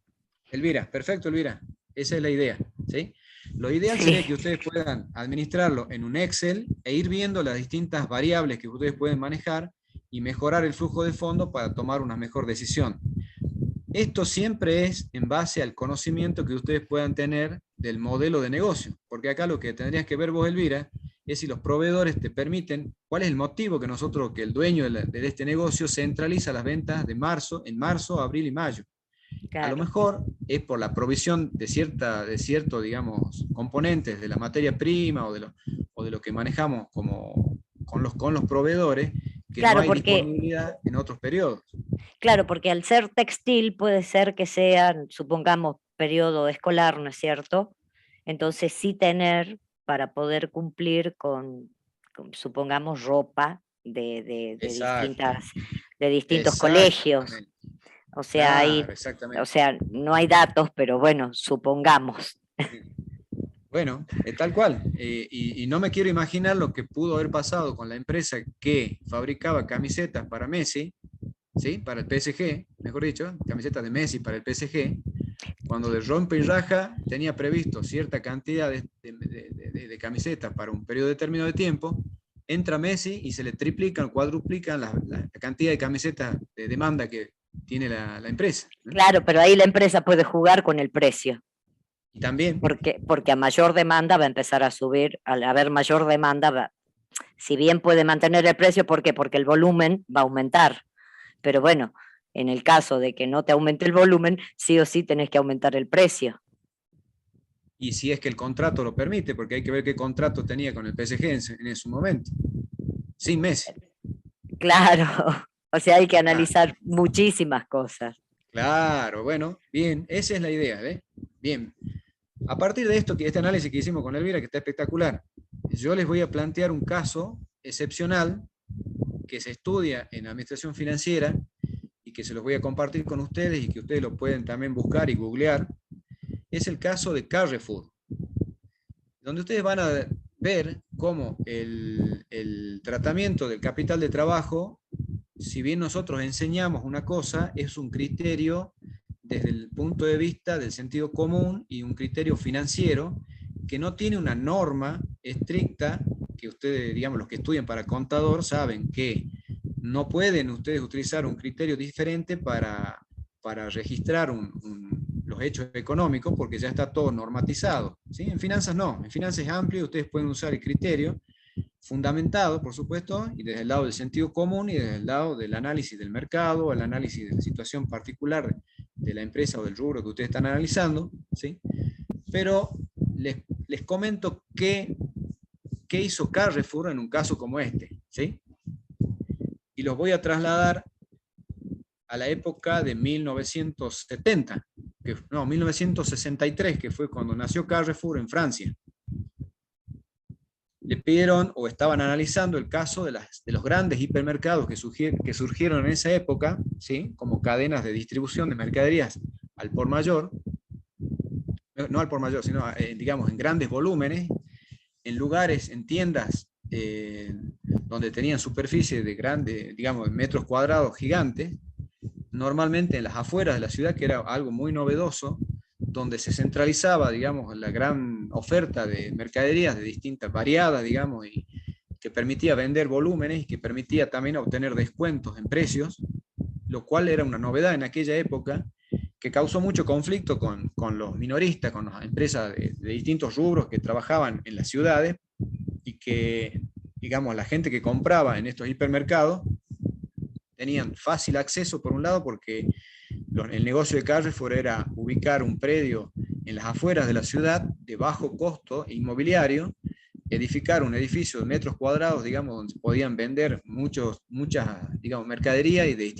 Elvira, perfecto, Elvira. Esa es la idea, ¿sí? Lo ideal sería que Sí, ustedes puedan administrarlo en un Excel e ir viendo las distintas variables que ustedes pueden manejar y mejorar el flujo de fondo para tomar una mejor decisión. Esto siempre es en base al conocimiento que ustedes puedan tener del modelo de negocio, porque acá lo que tendrías que ver vos, Elvira, es si los proveedores te permiten, cuál es el motivo que nosotros, que el dueño de este negocio centraliza las ventas de marzo, en marzo, abril y mayo. A lo claro, mejor es por la provisión de cierto, digamos, componentes de la materia prima o de lo que manejamos como, con los proveedores, que no claro, hay porque disponibilidad en otros periodos. claro, porque al ser textil puede ser que sea, supongamos, periodo escolar, ¿no es cierto? Entonces sí tener para poder cumplir supongamos, ropa Exacto, de distintos colegios. exactamente. O sea, Claro, o exactamente. sea, no hay datos, pero bueno, supongamos. Bueno, tal cual. Y no me quiero imaginar lo que pudo haber pasado con la empresa que fabricaba camisetas para Messi, ¿sí? Para el PSG, mejor dicho, camisetas de Messi para el PSG, cuando de rompe y raja tenía previsto cierta cantidad de camisetas para un periodo determinado de tiempo, entra Messi y se le triplican, cuadruplican la cantidad de camisetas de demanda que tiene la empresa, ¿no? Claro, pero ahí la empresa puede jugar con el precio. Y también, Porque a mayor demanda va a empezar a subir, al haber mayor demanda, si bien puede mantener el precio, ¿por qué? Porque el volumen va a aumentar. Pero bueno, en el caso de que no te aumente el volumen, sí o sí tenés que aumentar el precio. y si es que el contrato lo permite, porque hay que ver qué contrato tenía con el PSG en su momento, sin Messi. Claro, o sea, hay que Ah, analizar muchísimas cosas. claro, bueno, bien, esa es la idea, ¿ves? Bien, a partir de esto, este análisis que hicimos con Elvira, que está espectacular, yo les voy a plantear un caso excepcional que se estudia en administración financiera y que se los voy a compartir con ustedes y que ustedes lo pueden también buscar y googlear. Es el caso de Carrefour, donde ustedes van a ver cómo el tratamiento del capital de trabajo, si bien nosotros enseñamos una cosa, es un criterio desde el punto de vista del sentido común y un criterio financiero que no tiene una norma estricta, que ustedes, digamos, los que estudian para contador saben que no pueden ustedes utilizar un criterio diferente para registrar los hechos económicos porque ya está todo normatizado, ¿sí? En finanzas no, en finanzas es amplio, ustedes pueden usar el criterio fundamentado, por supuesto, y desde el lado del sentido común y desde el lado del análisis del mercado, el análisis de la situación particular de la empresa o del rubro que ustedes están analizando, ¿sí? Pero les comento qué hizo Carrefour en un caso como este, ¿sí? Y los voy a trasladar a la época de 1970, 1963, que fue cuando nació Carrefour en Francia. Le pidieron o estaban analizando el caso de los grandes hipermercados que surgieron en esa época, ¿sí? Como cadenas de distribución de mercaderías al por mayor, no al por mayor, sino digamos en grandes volúmenes, en lugares, en tiendas donde tenían superficie de grandes, digamos, metros cuadrados gigantes, normalmente en las afueras de la ciudad, que era algo muy novedoso, donde se centralizaba, digamos, la gran oferta de mercaderías de distintas, variadas, digamos, y que permitía vender volúmenes y que permitía también obtener descuentos en precios, lo cual era una novedad en aquella época, que causó mucho conflicto con los minoristas, con las empresas de distintos rubros que trabajaban en las ciudades, y que, digamos, la gente que compraba en estos hipermercados tenían fácil acceso, por un lado, porque el negocio de Carrefour era ubicar un predio en las afueras de la ciudad de bajo costo inmobiliario, edificar un edificio de metros cuadrados, digamos, donde podían vender muchas, digamos, mercadería y de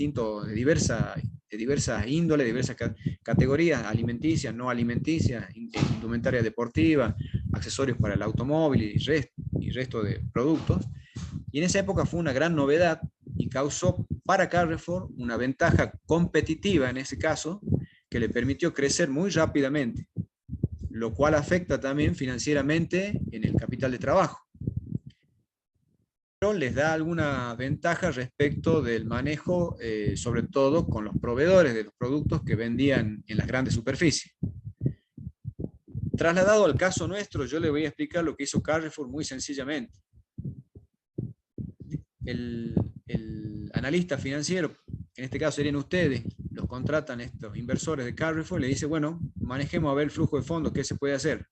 diversas índoles, diversas categorías, alimenticias, no alimenticias, indumentaria deportiva, accesorios para el automóvil y resto de productos. Y en esa época fue una gran novedad y causó para Carrefour una ventaja competitiva en ese caso, que le permitió crecer muy rápidamente, lo cual afecta también financieramente en el capital de trabajo. Pero les da alguna ventaja respecto del manejo, sobre todo con los proveedores de los productos que vendían en las grandes superficies. Trasladado al caso nuestro, yo le voy a explicar lo que hizo Carrefour muy sencillamente. El analista financiero, en este caso serían ustedes, los contratan estos inversores de Carrefour, le dice, bueno, manejemos a ver el flujo de fondos, ¿qué se puede hacer?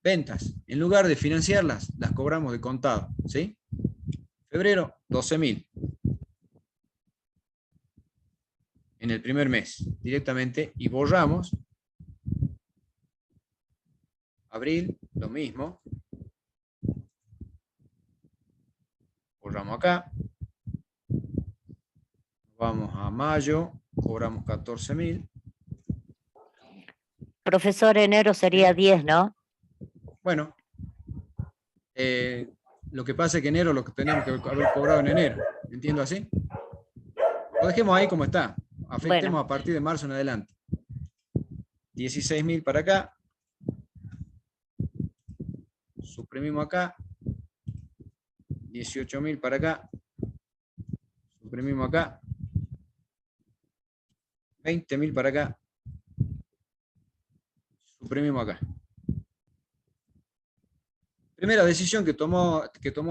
Ventas, en lugar de financiarlas, las cobramos de contado, ¿sí? Febrero, 12.000. En el primer mes, directamente, y borramos. Abril, lo mismo. Borramos acá. Vamos a mayo, cobramos 14.000. Profesor, enero sería 10, ¿no? Bueno, lo que pasa es que enero lo que tenemos que haber cobrado en enero. ¿Entiendo así? Lo dejemos ahí como está. Afectemos Bueno. a partir de marzo en adelante. 16.000 para acá. Suprimimos acá. 18.000 para acá. Suprimimos acá. 20.000 para acá. Suprimimos acá. Primera decisión que tomó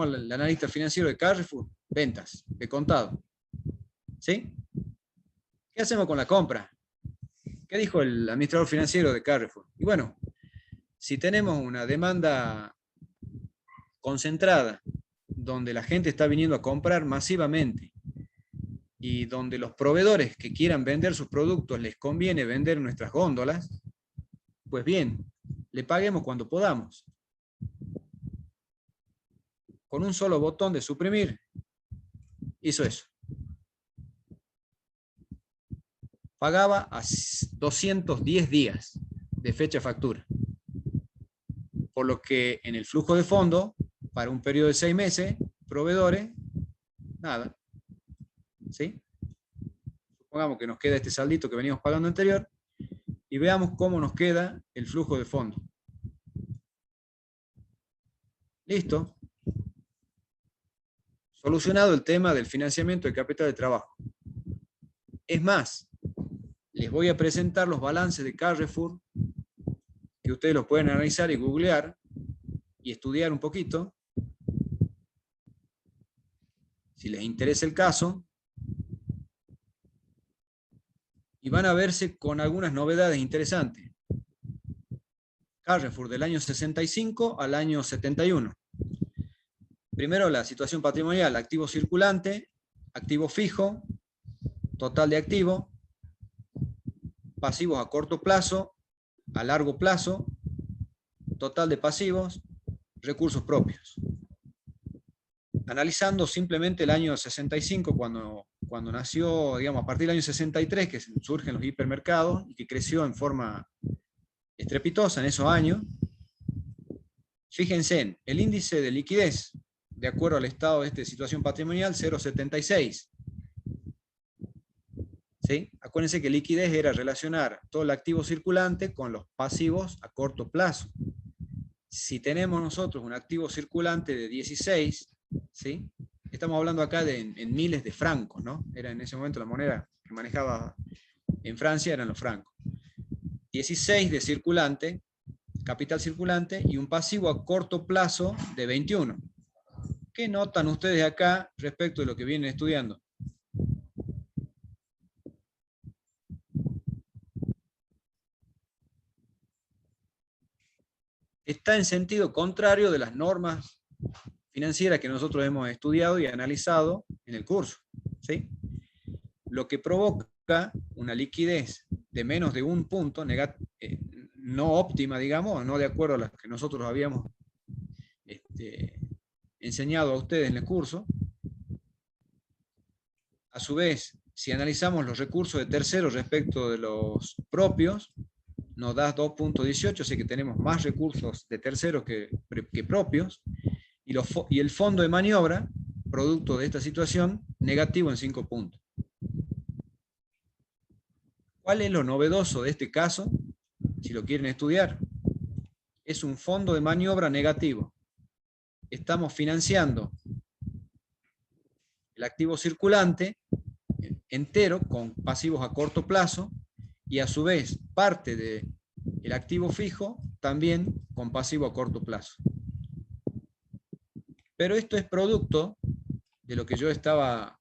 el analista financiero de Carrefour, ventas, de contado. ¿Sí? ¿Qué hacemos con la compra? ¿Qué dijo el administrador financiero de Carrefour? Y bueno, si tenemos una demanda concentrada, donde la gente está viniendo a comprar masivamente, y donde los proveedores que quieran vender sus productos les conviene vender nuestras góndolas, pues bien, le paguemos cuando podamos. Con un solo botón de suprimir, hizo eso. Pagaba a 210 días de fecha factura. Por lo que en el flujo de fondo, para un periodo de 6 meses, proveedores, nada. ¿Sí? Supongamos que nos queda este saldito que veníamos pagando anterior, y veamos cómo nos queda el flujo de fondo. Listo. Solucionado el tema del financiamiento de capital de trabajo. Es más, les voy a presentar los balances de Carrefour, que ustedes los pueden analizar y googlear, y estudiar un poquito, si les interesa el caso, y van a verse con algunas novedades interesantes. Carrefour del año 65 al año 71. Primero la situación patrimonial, activo circulante, activo fijo, total de activo, pasivos a corto plazo, a largo plazo, total de pasivos, recursos propios. Analizando simplemente el año 65, cuando nació, digamos, a partir del año 63, que surgen los hipermercados y que creció en forma estrepitosa en esos años, fíjense en el índice de liquidez, de acuerdo al estado de situación patrimonial, 0,76. ¿Sí? Acuérdense que liquidez era relacionar todo el activo circulante con los pasivos a corto plazo. Si tenemos nosotros un activo circulante de 16, ¿sí? Estamos hablando acá en miles de francos, ¿no? Era en ese momento la moneda que manejaba en Francia, eran los francos. 16 de circulante, capital circulante, y un pasivo a corto plazo de 21. ¿Qué notan ustedes acá respecto de lo que vienen estudiando? Está en sentido contrario de las normas financieras que nosotros hemos estudiado y analizado en el curso, ¿sí? Lo que provoca una liquidez de menos de un punto, no óptima, digamos, no de acuerdo a las que nosotros habíamos enseñado a ustedes en el curso. A su vez, si analizamos los recursos de terceros respecto de los propios, nos da 2.18, así que tenemos más recursos de terceros que propios, y el fondo de maniobra, producto de esta situación, negativo en 5 puntos. ¿Cuál es lo novedoso de este caso? Si lo quieren estudiar, es un fondo de maniobra negativo. Estamos financiando el activo circulante entero con pasivos a corto plazo y a su vez parte del activo fijo también con pasivo a corto plazo. Pero esto es producto de lo que yo estaba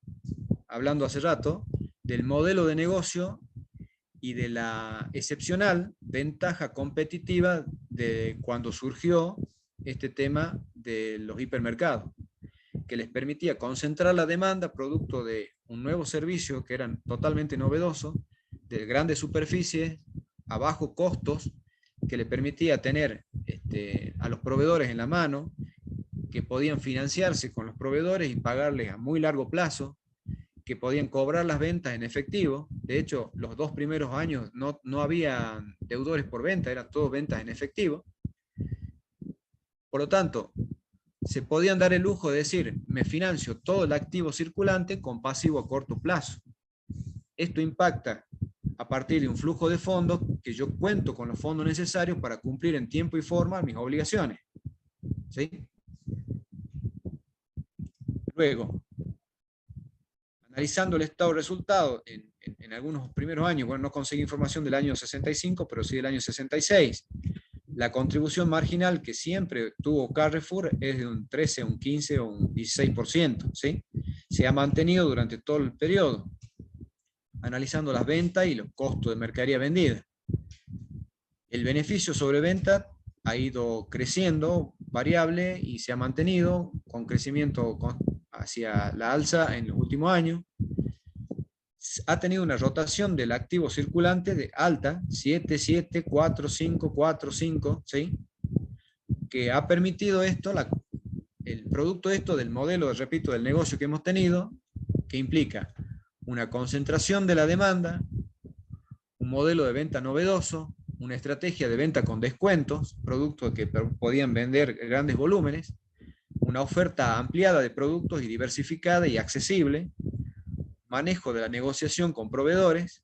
hablando hace rato, del modelo de negocio y de la excepcional ventaja competitiva de cuando surgió este tema de los hipermercados, que les permitía concentrar la demanda producto de un nuevo servicio que era totalmente novedoso, de grandes superficies, a bajos costos, que le permitía tener a los proveedores en la mano, que podían financiarse con los proveedores y pagarles a muy largo plazo, que podían cobrar las ventas en efectivo. De hecho, los 2 primeros años no había deudores por venta, eran todos ventas en efectivo. Por lo tanto, se podían dar el lujo de decir, me financio todo el activo circulante con pasivo a corto plazo. Esto impacta a partir de un flujo de fondos que yo cuento con los fondos necesarios para cumplir en tiempo y forma mis obligaciones. ¿Sí? Luego, analizando el estado de resultados en algunos primeros años, bueno, no conseguí información del año 65, pero sí del año 66, la contribución marginal que siempre tuvo Carrefour es de un 13, un 15 o un 16%, ¿sí? Se ha mantenido durante todo el periodo, analizando las ventas y los costos de mercadería vendida. El beneficio sobre venta ha ido creciendo, variable, y se ha mantenido con crecimiento hacia la alza en los últimos años. Ha tenido una rotación del activo circulante de alta, 7, 7, 4, 5, 4, 5, ¿sí? Que ha permitido esto, el producto de esto del modelo, repito, del negocio que hemos tenido, que implica una concentración de la demanda, un modelo de venta novedoso, una estrategia de venta con descuentos, productos que podían vender grandes volúmenes, una oferta ampliada de productos y diversificada y accesible, manejo de la negociación con proveedores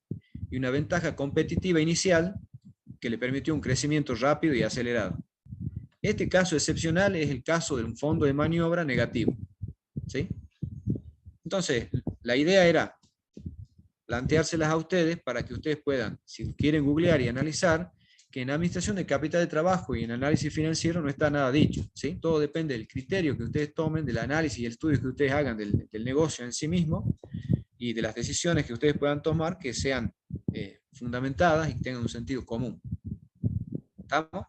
y una ventaja competitiva inicial que le permitió un crecimiento rápido y acelerado. Este caso excepcional es el caso de un fondo de maniobra negativo, ¿sí? Entonces, la idea era planteárselas a ustedes para que ustedes puedan, si quieren googlear y analizar, que en administración de capital de trabajo y en análisis financiero no está nada dicho, ¿sí? Todo depende del criterio que ustedes tomen, del análisis y el estudio que ustedes hagan del negocio en sí mismo y de las decisiones que ustedes puedan tomar que sean fundamentadas y tengan un sentido común. ¿Estamos?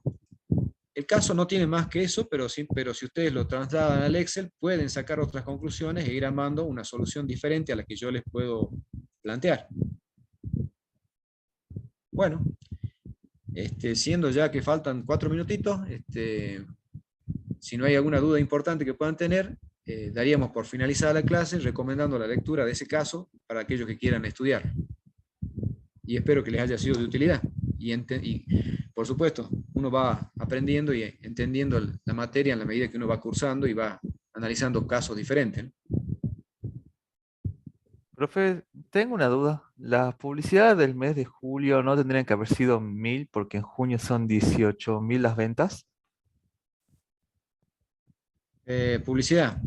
El caso no tiene más que eso, pero si ustedes lo trasladan al Excel, pueden sacar otras conclusiones e ir armando una solución diferente a la que yo les puedo plantear. Bueno, siendo ya que faltan 4 minutitos, si no hay alguna duda importante que puedan tener, daríamos por finalizada la clase recomendando la lectura de ese caso para aquellos que quieran estudiar. Y espero que les haya sido de utilidad. Y por supuesto, uno va aprendiendo y entendiendo la materia en la medida que uno va cursando y va analizando casos diferentes, ¿no? Profe, tengo una duda. Las publicidades del mes de julio no tendrían que haber sido 1000 porque en junio son 18.000 las ventas. Publicidad.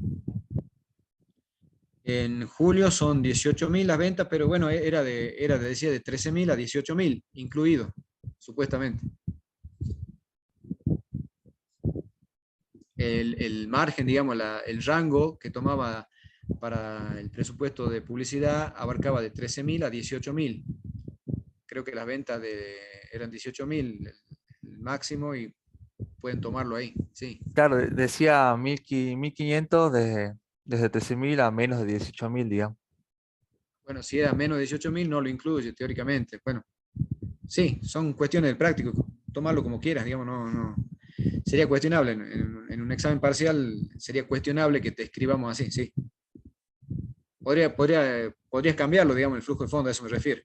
En julio son 18.000 las ventas, pero bueno, decía de 13.000 a 18.000, incluido, supuestamente. el margen, digamos, el rango que tomaba para el presupuesto de publicidad abarcaba de 13.000 a 18.000. Creo que las ventas eran 18.000 el máximo y pueden tomarlo ahí, sí. Claro, decía 1.500 desde 13.000 a menos de 18.000, digamos. Bueno, si era menos de 18.000 no lo incluye teóricamente. Bueno, sí, son cuestiones del práctico. Tomarlo como quieras, digamos, no. Sería cuestionable. En un examen parcial sería cuestionable que te escribamos así, sí. Podrías cambiarlo, digamos, el flujo de fondo, a eso me refiero.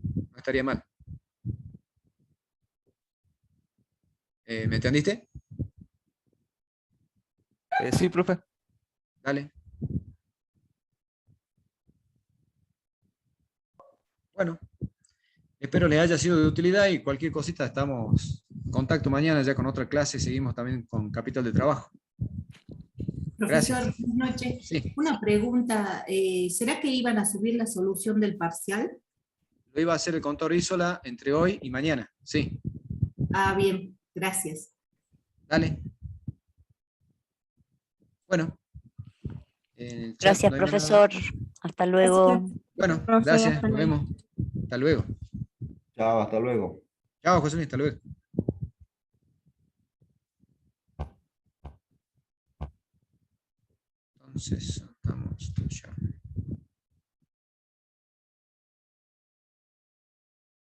No estaría mal. ¿Me entendiste? Sí, profe. Dale. Bueno, espero les haya sido de utilidad y cualquier cosita estamos en contacto mañana ya con otra clase. Seguimos también con Capital de Trabajo. Profesor, Gracias. buenas noches. Sí, Una pregunta, ¿será que iban a subir la solución del parcial? lo iba a hacer el contador Isola entre hoy y mañana. Sí, Ah, bien, gracias. dale. Bueno, en el chat Gracias, no hay más nada. profesor. Hasta luego. Bueno, Profe, gracias, hasta nos luego. vemos. Hasta luego. Chao, hasta luego. Chao, José Luis, hasta luego. Entonces, estamos ya.